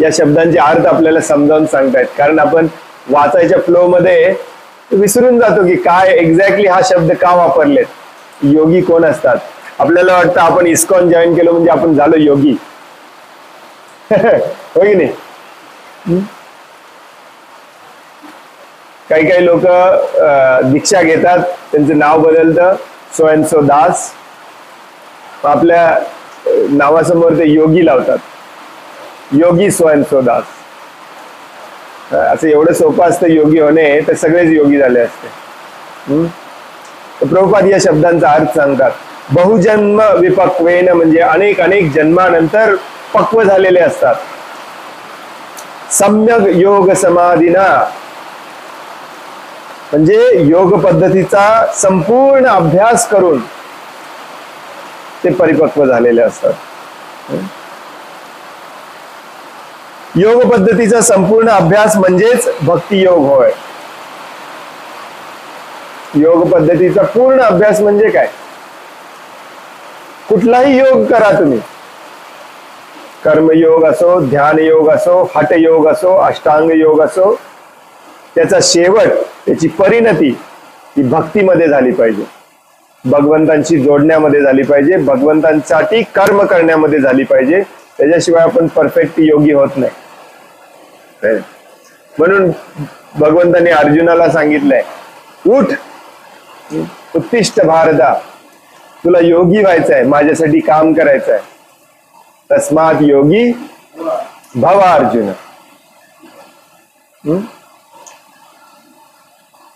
या शब्दांचे अर्थ आपल्याला समजावून सांगतायत, कारण आपण वाचायच्या फ्लो मध्ये विसरून जातो की काय एक्झॅक्टली हा शब्द का वापरलेत, योगी कोण असतात. आपल्याला वाटतं आपण इस्कॉन जॉईन केलं म्हणजे आपण झालो योगी. हो की नाही? काही काही लोक दीक्षा घेतात, त्यांचं नाव बदलतं, सो अँड सो दास, आपल्या नावासमोर ते योगी लावतात, योगी सो अँड सो दास. असं एवढं सोपं असतं योगी होणे, तर सगळेच योगी झाले असते. प्रभुपाद या शब्दांचा अर्थ सांगतात. बहुजन्म विपक्वेन म्हणजे अनेक अनेक जन्मानंतर पक्व झालेले असतात. सम्यक योग समाधीना म्हणजे योग पद्धतीचा संपूर्ण अभ्यास करून ते परिपक्व झालेले असतात. योग पद्धतीचा संपूर्ण अभ्यास म्हणजेच भक्ती योग होय. योग पद्धतीचा पूर्ण अभ्यास म्हणजे काय? कुठलाही योग करा तुम्ही, कर्मयोग असो, ध्यान योग असो, हठ योग असो, अष्टांग योग असो, त्याचा शेवट, त्याची परिणती ही भक्तीमध्ये झाली पाहिजे, भगवंतांशी जोडण्यामध्ये झाली पाहिजे, भगवंतांसाठी कर्म करण्यामध्ये झाली पाहिजे. त्याच्याशिवाय आपण परफेक्ट योगी होत नाही. म्हणून भगवंतांनी अर्जुनाला सांगितलंय, उठ, उत्तिष्ठ भारता, तुला योगी व्हायचंय, माझ्यासाठी काम करायचंय. तस्मात योगी भव अर्जुन.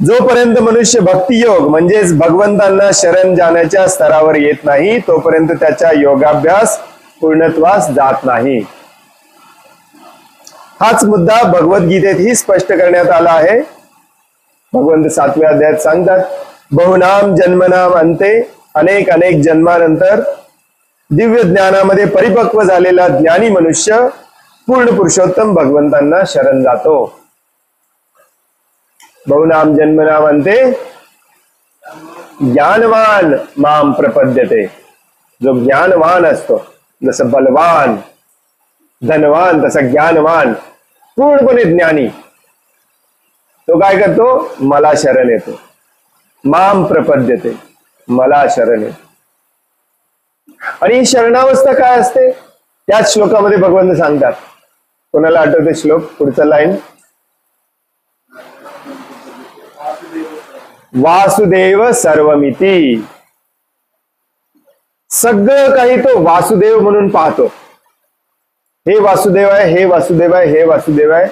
जोपर्यंत मनुष्य भक्ती योग म्हणजेच भगवंतांना शरण जाण्याच्या स्तरावर येत नाही, तोपर्यंत त्याचा योगाभ्यास पूर्णत्वास जात नाही. हाच मुद्दा भगवद्गीतेतही स्पष्ट करण्यात आला आहे. भगवंत 7व्या अध्यायात सांगतात, बहुनाम जन्मनाम अंते, अनेक अनेक जन्मानंतर दिव्य ज्ञानामध्ये परिपक्व झालेला ज्ञानी मनुष्य पूर्ण पुरुषोत्तम भगवंतांना शरण जातो. बहुनाम जन्मनाम अंते ज्ञानवान माम प्रपद्यते. जो ज्ञानवान असतो, जसं बलवान धनवान तसा ज्ञानवान पूर्णपणे ज्ञानी, तो काय करतो? मला शरण येतो. माम प्रपद्यते, मला शरण येतो. आणि ही शरणावस्था काय असते? त्याच श्लोकामध्ये भगवंत सांगतात. कोणाला आठवते श्लोक? पुढचा लाईन, वासुदेव सर्वमिती. सगळं काही तो वासुदेव म्हणून पाहतो. हे वासुदेव आहे, हे वासुदेव आहे, हे वासुदेव आहे.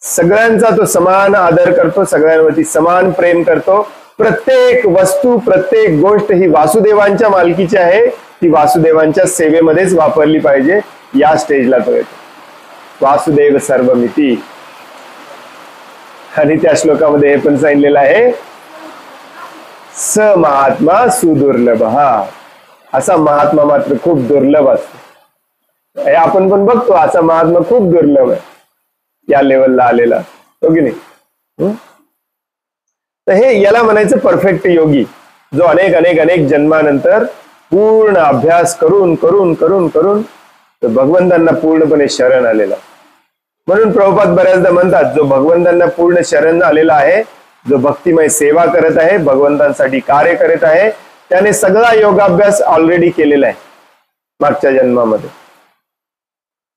सगळ्यांचा तो समान आदर करतो, सगळ्यांवरती समान प्रेम करतो. प्रत्येक वस्तू, प्रत्येक गोष्ट ही वासुदेवांच्या मालकीची आहे, ती वासुदेवांच्या सेवेमध्येच वापरली पाहिजे. या स्टेजला तो येतो. वासुदेव सर्वमिती. आणि त्या श्लोकामध्ये हे पण सांगितलेलं आहे, स महात्मा सुदुर्लभ. असा महात्मा मात्र खूप दुर्लभ असतो. हे आपण पण बघतो, असा महात्मा खूप दुर्लभ आहे या लेवलला आलेला, हो की नाही? तर हे याला म्हणायचं परफेक्ट योगी, जो अनेक अनेक अनेक जन्मानंतर पूर्ण अभ्यास करून करून करून करून भगवंतांना पूर्णपणे शरण आलेला. म्हणून प्रभुपाद बऱ्याचदा म्हणतात, जो भगवंतांना पूर्ण शरण आलेला आहे, जो भक्तिमय सेवा करत आहे, भगवंतांसाठी कार्य करत आहे, त्याने सगळा योगाभ्यास ऑलरेडी केलेला आहे मागच्या जन्मामध्ये.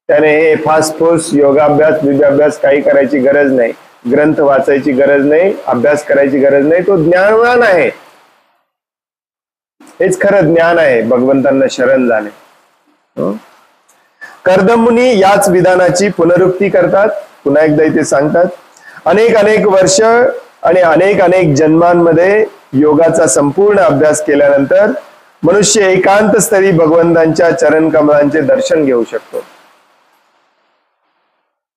त्याने हे फासफूस योगाभ्यास विद्याभ्यास काही करायची गरज नाही, ग्रंथ वाचायची गरज नाही, अभ्यास करायची गरज नाही. तो ज्ञानवान आहे. हेच खरं ज्ञान आहे, भगवंतांना शरण जाणे. कर्दम मुनी याच विधानाची पुनरुक्ती करतात. पुन्हा एकदा इथे सांगतात, अनेक अनेक वर्ष आणि अनेक अनेक जन्मांमध्ये योगाचा संपूर्ण अभ्यास केल्यानंतर मनुष्य एकांत स्तरी भगवंतांच्या चरण कमलांचे दर्शन घेऊ शकतो.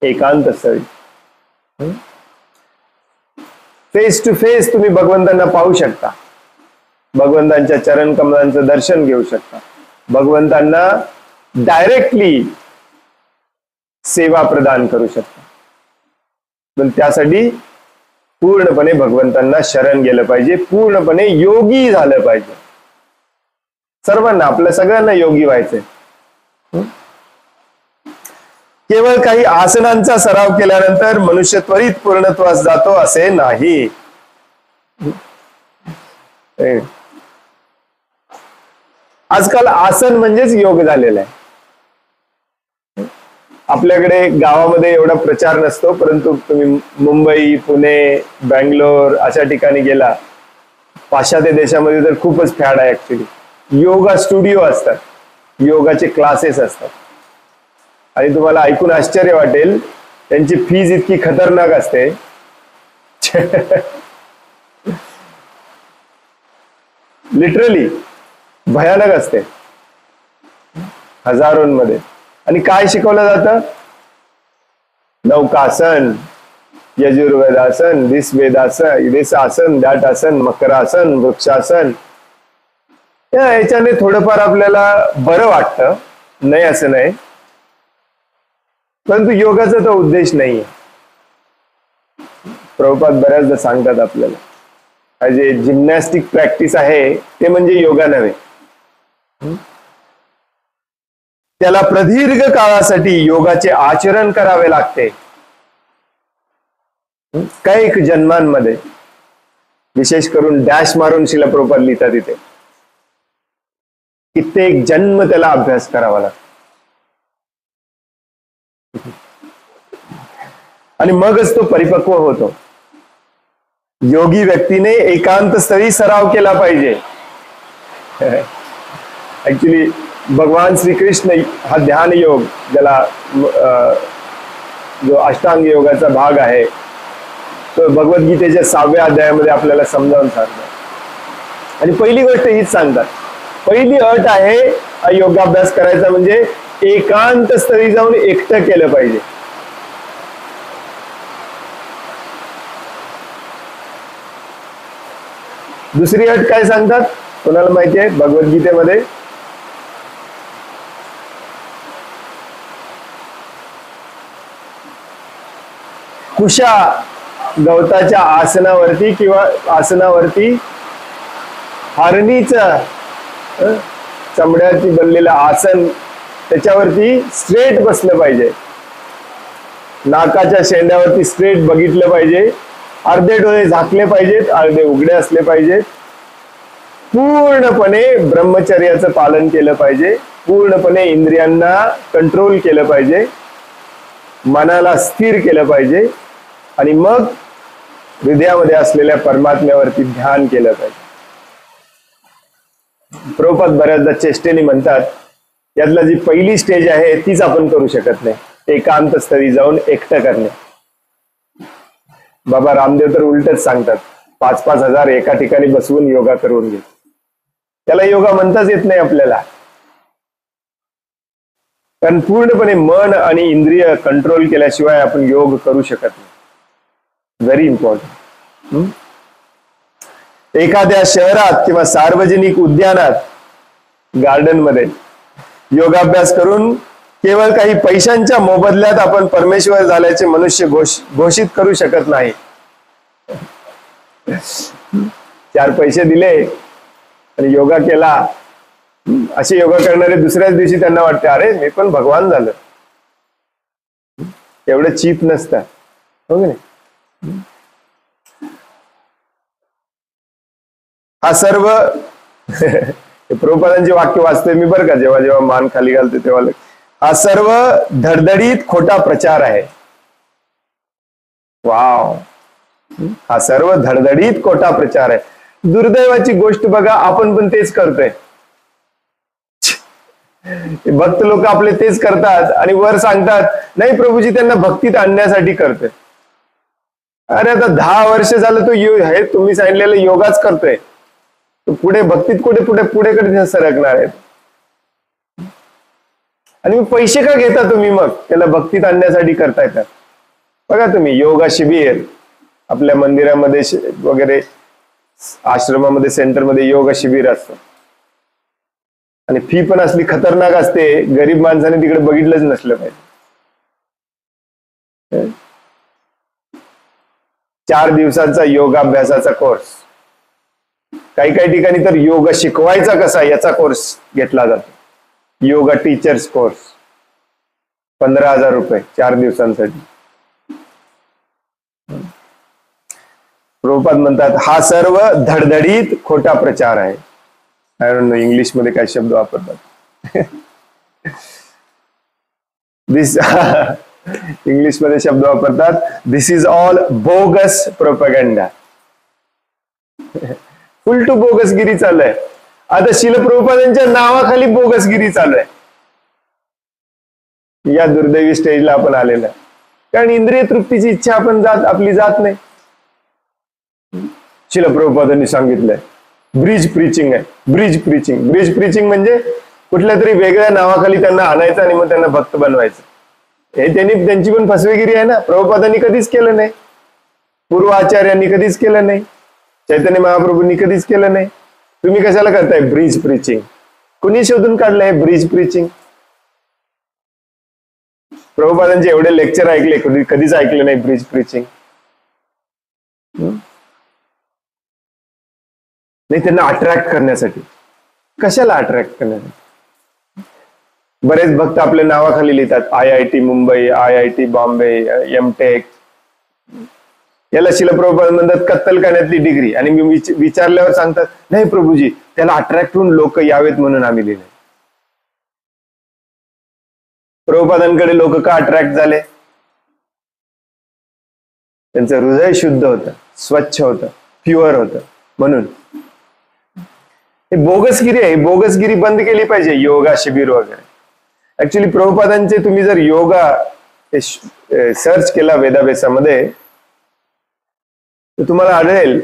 एकांत स्थळी फेस टू फेस तुम्ही भगवंतांना पाहू शकता, भगवंतांच्या चरण कमलांचं दर्शन घेऊ शकता, भगवंतांना डायरेक्टली सेवा प्रदान करू शकतात. पण त्यासाठी पूर्णपणे भगवंतांना शरण गेलं पाहिजे, पूर्णपणे योगी झालं पाहिजे. सर्वांना, आपल्या सगळ्यांना योगी व्हायचंय. केवळ काही आसनांचा सराव केल्यानंतर मनुष्य त्वरित पूर्णत्वास जातो असे नाही. आजकाल आसन म्हणजेच योग झालेला आहे. आपल्याकडे गावामध्ये एवढा प्रचार नसतो, परंतु तुम्ही मुंबई, पुणे, बँगलोर अशा ठिकाणी गेला, पाश्चात्य देशामध्ये तर खूपच फॅड आहे. ऍक्च्युली योगा स्टुडिओ असतात, योगाचे क्लासेस असतात, आणि तुम्हाला ऐकून आश्चर्य वाटेल, त्यांची फीज इतकी खतरनाक असते लिटरली भयानक असते, हजारोंमध्ये. आणि काय शिकवलं जातं? नौकासन, यजुर्वेदासन, दिस वेदासन, दिस आसन, दॅट आसन, मकरासन, वृक्षासन. याच्याने थोडंफार आपल्याला बरं वाटतं, नाही असं नाही, परंतु योगाचा तो उद्देश नाहीये. प्रभुपाद बऱ्याचदा सांगतात आपल्याला, जे जिम्नॅस्टिक प्रॅक्टिस आहे ते म्हणजे योगा नव्हे. त्याला प्रदीर्घ काळासाठी योगाचे आचरण करावे लागते. कैक जन्मांमध्ये, विशेष करून डॅश मारून शिला प्रभुपाद लिहितात तिथे, कित्येक जन्म त्याला अभ्यास करावा लागतो. आणि मगच तो परिपक्व होतो. योगी व्यक्तीने एकांत स्थळी सराव केला पाहिजे. ऍक्च्युली भगवान श्रीकृष्ण हा ध्यान योग, ज्याला जो अष्टांग योगाचा भाग आहे, तो भगवद्गीतेच्या 6व्या अध्यायामध्ये आपल्याला समजावून सांगतात. आणि पहिली गोष्ट हीच सांगतात, पहिली अट आहे हा योगाभ्यास करायचा म्हणजे एकांत स्थळी जाऊन एकटं केलं पाहिजे. दुसरी अट काय सांगतात कोणाला माहिती आहे भगवद्गीतेमध्ये? कुशा गवताच्या आसनावरती किंवा आसनावरती हरणीचं चमड्याची बनलेलं आसन, त्याच्यावरती स्ट्रेट बसलं पाहिजे. नाकाच्या शेंड्यावरती स्ट्रेट बघितलं पाहिजे. अर्धे डोळे झाकले पाहिजेत, अर्धे उघडे असले पाहिजेत. पूर्णपणे ब्रह्मचर्याचं पालन केलं पाहिजे. पूर्णपणे इंद्रियांना कंट्रोल केलं पाहिजे. मनाला स्थिर केलं पाहिजे. आणि मग हृदयामध्ये असलेल्या परमात्म्यावरती ध्यान केलं पाहिजे. प्रभुपाद बऱ्याचदा चेष्टेने म्हणतात, यातला जी पहिली स्टेज आहे तीच आपण करू शकत नाही, एकांत स्थळी जाऊन एकटं करणे. बाबा रामदेव तर उलटच सांगतात, 5-5 हजार एका ठिकाणी बसवून योगा करून घे. त्याला योगा म्हणताच येत नाही आपल्याला, कारण पूर्णपणे मन आणि इंद्रिय कंट्रोल केल्याशिवाय आपण योग करू शकत नाही. Very important. एखाद्या शहरात किंवा सार्वजनिक उद्यानात, गार्डन मध्ये योगाभ्यास करून केवळ काही पैशांच्या मोबदल्यात आपण परमेश्वर झाल्याचे मनुष्य घोषित करू शकत नाही. 4 पैसे दिले आणि योगा केला, असे योगा करणारे दुसऱ्याच दिवशी त्यांना वाटते, अरे मी पण भगवान झालं. एवढं चीप नसतं, हो की नाही? हा सर्व प्रभुपादांची वाक्य वाचतोय मी बरं का, जेव्हा जेव्हा मान खाली घालते तेव्हा. हा सर्व धडधडीत खोटा प्रचार आहे. वाव, हा सर्व धडधडीत खोटा प्रचार आहे. दुर्दैवाची गोष्ट बघा, आपण पण तेच करतोय. भक्त लोक आपले तेच करतात आणि वर सांगतात, नाही प्रभूजी त्यांना भक्तीत आणण्यासाठी करतोय. अरे आता 10 वर्ष झालं तो हे तुम्ही सांगितलेलं योगाच करतोय, तो पुढे भक्तीत पुढे कधी सरकणार आहे? आणि पैसे का घेता तुम्ही मग त्याला भक्तीत आणण्यासाठी करताय का? बघा तुम्ही योगा शिबिर आपल्या मंदिरामध्ये वगैरे, आश्रमामध्ये, सेंटरमध्ये योगा शिबिर असतं. आणि फी पण असली खतरनाक असते, गरीब माणसाने तिकडे बघितलंच नसलं पाहिजे. 4 दिवसाचा योगाभ्यासाचा कोर्स, काही काही ठिकाणी तर योग शिकवायचा कसा याचा कोर्स घेतला जातो. योगा टीचर्स कोर्स 15,000 रुपये 4 दिवसांसाठी. प्रभुपाद म्हणतात हा सर्व धडधडीत खोटा प्रचार आहे. आय डोंट नो इंग्लिश मध्ये काय शब्द वापरतात. दिस इंग्लिश मध्ये शब्द वापरतात, this is all bogus propaganda. Full too बोगसगिरी चालू आहे. आता शिल प्रभुपादांच्या नावाखाली बोगसगिरी चालू आहे. या दुर्दैवी स्टेजला आपण आलेला आहे, कारण इंद्रिय तृप्तीची इच्छा आपली जात नाही. शिल प्रभुपादांनी सांगितलंय ब्रिज प्रीचिंग आहे. ब्रिज प्रीचिंग म्हणजे कुठल्या तरी वेगळ्या नावाखाली त्यांना आणायचं आणि मग त्यांना भक्त बनवायचं. हे त्यांची पण फसवेगिरी आहे ना. प्रभुपादांनी कधीच केलं नाही, पूर्व आचार्यांनी कधीच केलं नाही, चैतन्य महाप्रभूंनी कधीच केलं नाही. तुम्ही कशाला करताय ब्रिज प्रीचिंग? कुणी शोधून काढलंय ब्रिज प्रीचिंग? प्रभुपादांचे एवढे लेक्चर ऐकले, कधीच ऐकले नाही ब्रिज प्रीचिंग. नाही, त्यांना अट्रॅक्ट करण्यासाठी. कशाला अट्रॅक्ट करण्यासाठी? बरेच भक्त आपल्या नावाखाली लिहितात IIT Mumbai, IIT Bombay, MTech. याला शिल प्रभुपाद म्हणतात कत्तलखान्यातली डिग्री. आणि मी विचारल्यावर सांगतात नाही प्रभूजी, त्याला अट्रॅक्ट होऊन लोक यावेत म्हणून आम्ही लिहिले. प्रभुपादांकडे लोक का अट्रॅक्ट झाले? त्यांचं हृदय शुद्ध होतं, स्वच्छ होतं, प्युअर होतं म्हणून. हे बोगसगिरी आहे. बोगसगिरी बंद केली पाहिजे. योगा शिबिर वगैरे. ऍक्च्युली प्रभुपादांचे तुम्ही जर योगा सर्च केला वेदाभ्यासामध्ये तर तुम्हाला आढळेल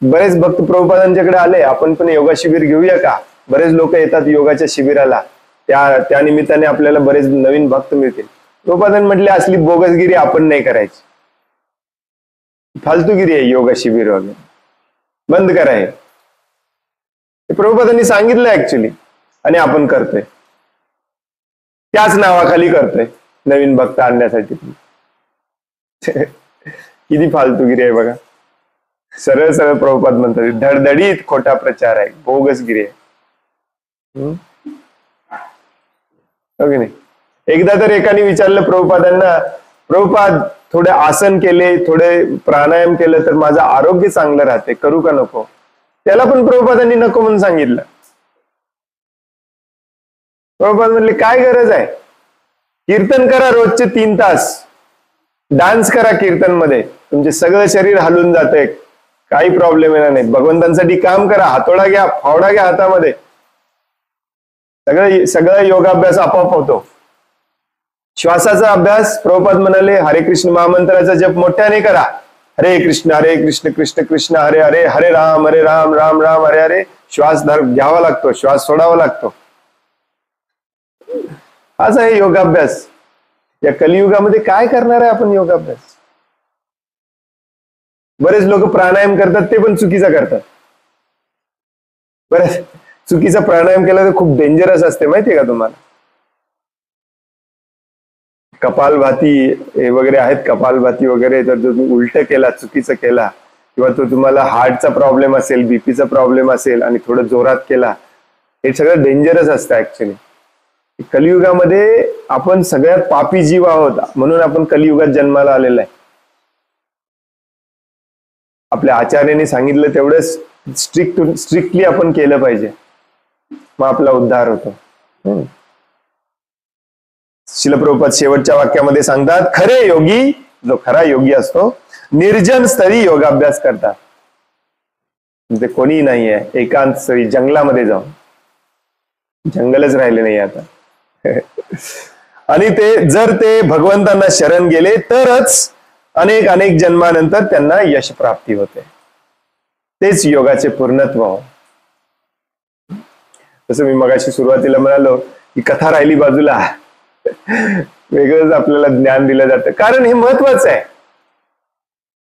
बरेच भक्त प्रभुपादांच्याकडे आले, आपण पण योगा शिबिर घेऊया का? बरेच लोक येतात योगाच्या शिबिराला, त्या निमित्ताने आपल्याला बरेच नवीन भक्त मिळतील. प्रभुपादांनी म्हटले असली बोगसगिरी आपण नाही करायची, फालतूगिरी आहे योगा शिबिर वगैरे, बंद कराय. प्रभुपादांनी सांगितलं ऍक्च्युली, आणि आपण करतोय त्याच नावाखाली करतोय नवीन भक्त आणण्यासाठी. किती फालतूगिरी आहे बघा. सरळ सरळ प्रभुपाद म्हणतात धडधडीत खोटा प्रचार आहे, बोगसगिरी आहे. ओके नाही. एकदा तर एकाने विचारलं प्रभुपादांना, प्रभुपाद थोडे आसन केले, थोडे प्राणायाम केलं तर माझं आरोग्य चांगलं राहते, करू का नको? त्याला पण प्रभुपादांनी नको म्हणून सांगितलं. प्रभुपाद म्हणले काय गरज आहे? कीर्तन करा रोजचे 3 तास, डान्स करा कीर्तन मध्ये, तुमचे सगळं शरीर हलून जाते, काही प्रॉब्लेम येणार नाही. भगवंतांसाठी काम करा, हातोडा घ्या, फावडा घ्या हातामध्ये, सगळं योगाभ्यास आपोआप होतो. श्वासाचा अभ्यास प्रभुपाद म्हणाले हरे कृष्ण महामंत्राचा जप मोठ्याने करा. हरे कृष्ण कृष्ण कृष्ण हरे हरे, हरे राम राम राम हरे हरे. श्वास घ्यावा लागतो, श्वास सोडावा लागतो. हाच आहे योगाभ्यास. या कलियुगामध्ये काय करणार आहे आपण योगाभ्यास? बरेच लोक प्राणायाम करतात, ते पण चुकीचा करतात. बरेच चुकीचा प्राणायाम केला तर खूप डेंजरस असते, माहितीये का तुम्हाला? कपालभाती वगैरे आहेत, कपालभाती वगैरे. तर तुम्ही उलट केला, चुकीचं केला, किंवा तो तुम्हाला हार्टचा प्रॉब्लेम असेल, बीपीचा प्रॉब्लेम असेल आणि थोडं जोरात केला, हे सगळं डेंजरस असतं ऍक्च्युली. कलियुगामध्ये आपण सगळ्यात पापी जीव आहोत, म्हणून आपण कलियुगात जन्माला आलेला आहे. आपल्या आचार्याने सांगितलं तेवढं स्ट्रिक्टली आपण केलं पाहिजे, मग आपला उद्धार होतो. श्रील प्रभुपाद शेवटच्या वाक्यामध्ये सांगतात खरे योगी, जो खरा योगी असतो, निर्जन स्थळी योगाभ्यास करतात. ते कोणी नाही आहे, एकांत स्थळी जंगलामध्ये जाऊन, जंगलच राहिले नाही आता. आणि जर ते भगवंतांना शरण गेले तरच अनेक जन्मानंतर त्यांना यश प्राप्ती होते. तेच योगाचे पूर्णत्व. जसं मी मगाशी सुरुवातीला म्हणालो की कथा राहिली बाजूला, वेगळंच आपल्याला ज्ञान दिलं जातं, कारण हे महत्वाचं आहे.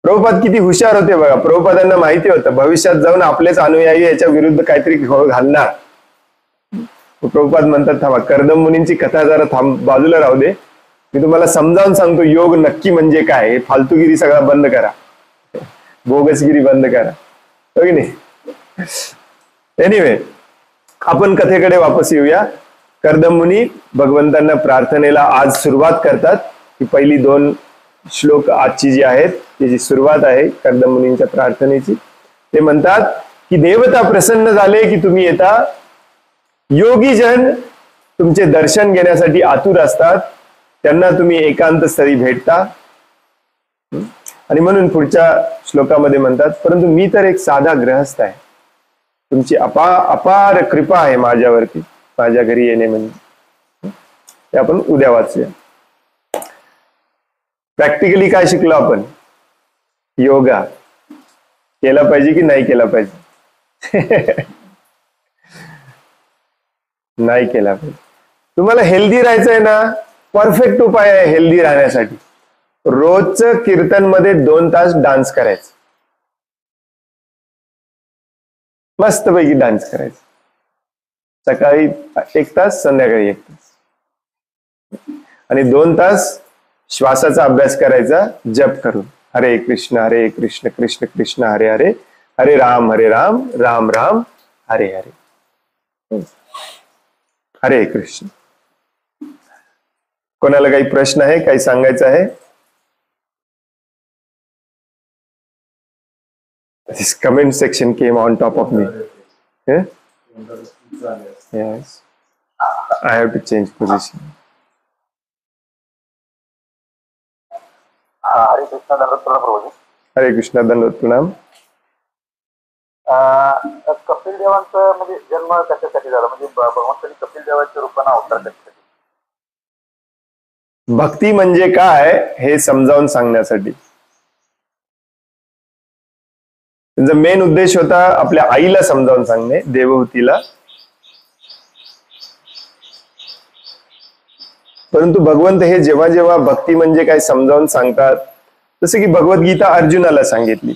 प्रभुपाद किती हुशार होते बघा. प्रभुपादांना माहिती होतं भविष्यात जाऊन आपलेच अनुयायी याच्या विरुद्ध काहीतरी घालणार. प्रभुपाद म्हणतात, थांबा, कर्दम मुनींची कथा जरा बाजूला राहू दे, मी तुम्हाला समजावून सांगतो योग नक्की म्हणजे काय. हे फालतूगिरी सगळा बंद करा, बोगसगिरी बंद करा, हो की नाही. एनिवे, आपण कथेकडे वापस येऊया. कर्दम मुनी भगवंतांना प्रार्थनेला आज सुरुवात करतात. ही पहिली 2 श्लोक आजची जी आहेत त्याची सुरुवात आहे कर्दम मुनींच्या प्रार्थनेची. ते म्हणतात की देवता प्रसन्न झाले की तुम्ही येता, योगी जन तुमचे दर्शन घेण्यासाठी आतुर असतात, त्यांना तुम्ही एकांत स्थळी भेटता. आणि म्हणून पुढच्या श्लोकामध्ये म्हणतात, परंतु मी तर एक साधा ग्रहस्थ आहे, तुमची अपार कृपा आहे माझ्यावरती, माझ्या घरी येणे म्हणजे. ते आपण उद्या वाचूया. प्रॅक्टिकली काय शिकलो आपण? योगा केला पाहिजे की नाही केला पाहिजे? नाही केला पाहिजे. तुम्हाला हेल्दी राहायचंय ना, परफेक्ट उपाय आहे हेल्दी राहण्यासाठी. रोजचं कीर्तन मध्ये 2 तास डान्स करायचं, मस्तपैकी डान्स करायचं. सकाळी 1 तास, संध्याकाळी 1 तास, आणि 2 तास श्वासाचा अभ्यास करायचा जप करून. हरे कृष्ण कृष्ण कृष्ण हरे हरे, हरे राम राम राम हरे हरे. हरे कृष्ण. कोणाला काही प्रश्न आहे, काही सांगायचं आहे? This comment section came on top of me. Yeah? Yes. I have to change position. हरे कृष्ण दंडवत प्रणाम प्रभूजी. हरे कृष्ण दंडवत प्रणाम. कपिल देवांचं म्हणजे जन्म कशासाठी झाला, म्हणजे भगवंतांनी कपिल देवाच्या रूपाने अवतार कशासाठी? भक्ती म्हणजे काय हे समजावून सांगण्यासाठी. त्यांचा मेन उद्देश होता आपल्या आईला समजावून सांगणे, देवहूतीला. परंतु भगवंत हे जेव्हा जेव्हा भक्ती म्हणजे काय समजावून सांगतात, जसं की भगवद्गीता अर्जुनाला सांगितली,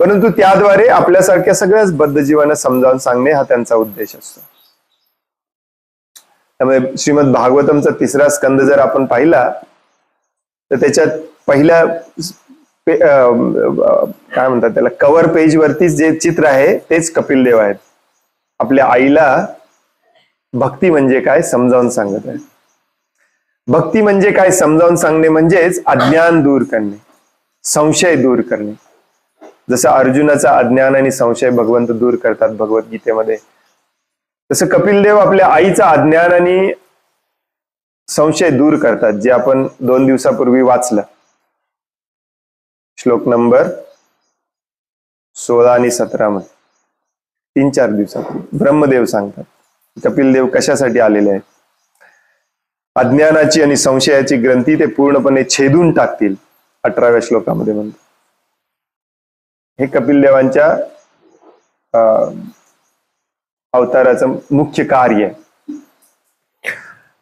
परंतु त्याद्वारे आपल्यासारख्या सगळ्याच बद्धजीवांना समजावून सांगणे हा त्यांचा उद्देश असतो. त्यामुळे श्रीमद भागवतमचा 3रा स्कंद जर आपण पाहिला तर त्याच्यात पहिल्या काय म्हणतात त्याला, कव्हर पेज वरतीच जे चित्र आहे तेच कपिल देव आहेत. आपल्या आईला भक्ती म्हणजे काय समजावून सांगत आहे. भक्ती म्हणजे काय समजावून सांगणे म्हणजेच अज्ञान दूर करणे, संशय दूर करणे. जसं अर्जुनाचा अज्ञान आणि संशय भगवंत दूर करतात भगवद्गीतेमध्ये, तसं कपिल देव आपल्या आईचा अज्ञान आणि संशय दूर करतात, जे आपण 2 दिवसापूर्वी वाचलं. श्लोक नंबर 16 आणि 17 मध्ये 3-4 दिवसापूर्वी ब्रह्मदेव सांगतात कपिल देव कशासाठी आलेले आहेत. अज्ञानाची आणि संशयाची ग्रंथी ते पूर्णपणे छेदून टाकतील, 18व्या श्लोकामध्ये म्हणतात. हे कपिल देवांच्या अवताराचं मुख्य कार्य आहे.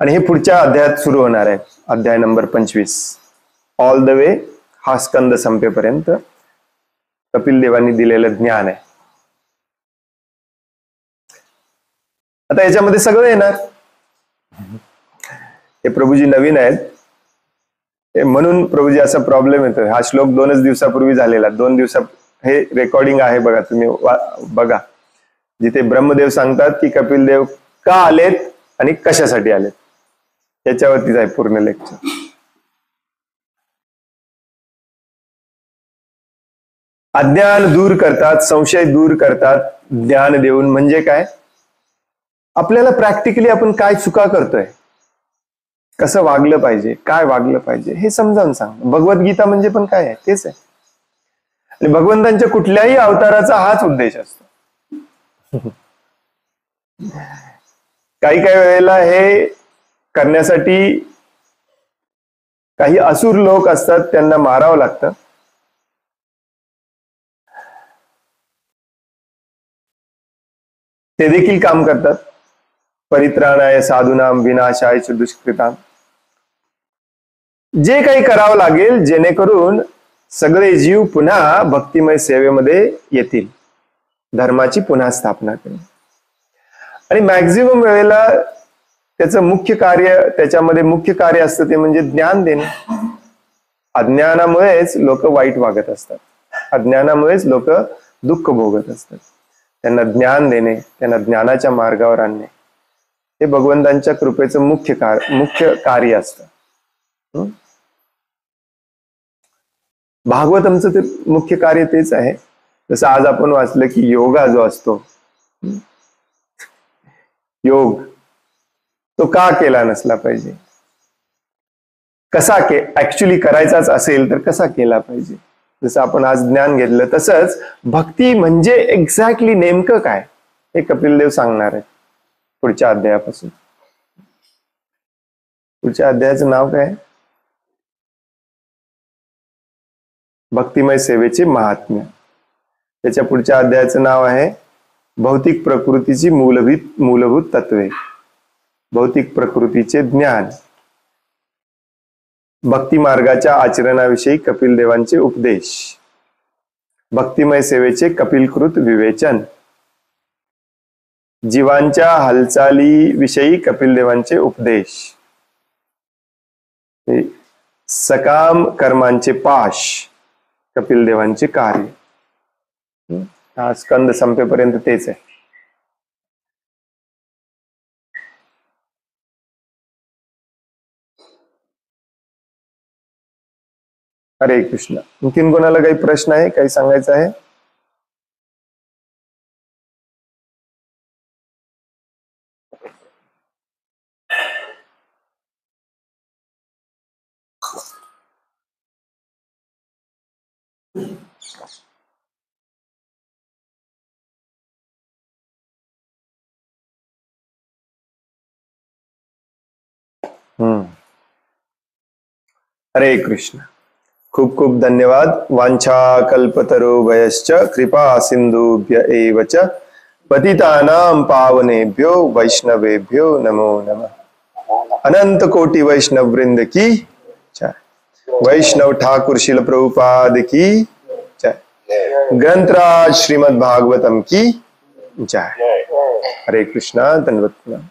आणि हे पुढच्या अध्यायात सुरू होणार आहे, अध्याय नंबर 25. ऑल द वे हा स्कंद संपेपर्यंत कपिल देवांनी दिलेलं ज्ञान आहे. आता याच्यामध्ये सगळं येणार. हे प्रभूजी नवीन आहेत म्हणून प्रभूजी असा प्रॉब्लेम येतोय. हा श्लोक 2च दिवसापूर्वी झालेला, 2 दिवसा हे रेकॉर्डिंग आहे बघा, तुम्ही बघा, जिथे ब्रह्मदेव सांगतात की कपिल देव का आलेत आणि कशासाठी आलेत, याच्यावरतीच आहे पूर्ण लेक्चर. अज्ञान दूर करतात, संशय दूर करतात ज्ञान देऊन. म्हणजे काय, आपल्याला प्रॅक्टिकली आपण काय चुका करतोय, कसं वागलं पाहिजे, काय वागलं पाहिजे हे समजावून सांग. भगवद्गीता म्हणजे पण काय आहे, तेच आहे. आणि भगवंतांच्या कुठल्याही अवताराचा हाच उद्देश असतो. काही काही वेळेला हे करण्यासाठी काही असुर लोक असतात, त्यांना मारावं लागतं. ते देखील काम करतात. परित्राणाय साधूनाम विनाशाय च दुष्कृताम. जे काही करावं लागेल जेणेकरून सगळे जीव पुन्हा भक्तिमय सेवेमध्ये येतील, धर्माची पुन्हा स्थापना करेल. आणि मॅक्झिमम वेळेला त्याचं मुख्य कार्य असतं ते म्हणजे ज्ञान देणे. अज्ञानामुळेच लोक वाईट वागत असतात, अज्ञानामुळेच लोक दुःख भोगत असतात. त्यांना ज्ञान देणे, त्यांना ज्ञानाच्या मार्गावर आणणे हे भगवंतांच्या कृपेचं मुख्य कार्य असतं. भागवतमचं ते मुख्य कार्य तेच आहे. जसं आज आपण वाचलं की योगा जो असतो, योग तो का केला नसला पाहिजे, कसा ऍक्च्युली करायचाच असेल तर कसा केला पाहिजे. जसं आपण आज ज्ञान घेतलं तसंच भक्ती म्हणजे एक्झॅक्टली नेमकं काय हे कपिल देव सांगणार आहेत पुढच्या अध्यायापासून. पुढच्या अध्यायाचं नाव काय? भक्तिमय सेवेचे महात्म्य. त्याच्या पुढच्या अध्यायाचं नाव आहे भौतिक प्रकृतीची मूलभूत तत्वे, भौतिक प्रकृतीचे ज्ञान. भक्ती मार्गाच्या आचरणाविषयी कपिल देवांचे उपदेश, भक्तिमय सेवेचे कपिलकृत विवेचन, जीवांच्या हालचाली कपिल देवांचे उपदेश, सकाम कर्मांचे पाश कपिल देवांचे कार्य. हा स्कंद संपेपर्यंत तेच आहे. हरे कृष्ण. आणखीन कोणाला काही प्रश्न आहे, काही सांगायचं आहे? हरे कृष्ण. खूप खूप धन्यवाद. वांछा कल्पतरुभयश्च कृपा सिंधुभ्य एव च पतितानां पावनेभ्यो वैष्णवेभ्यो नमो नमः. अनंत कोटि वैष्णव वृंद की जय. वैष्णव ठाकुर शिल प्रभुपाद की जय. ग्रंथराज श्रीमद् भागवतम की जय. हरे कृष्णा. धन्यवाद.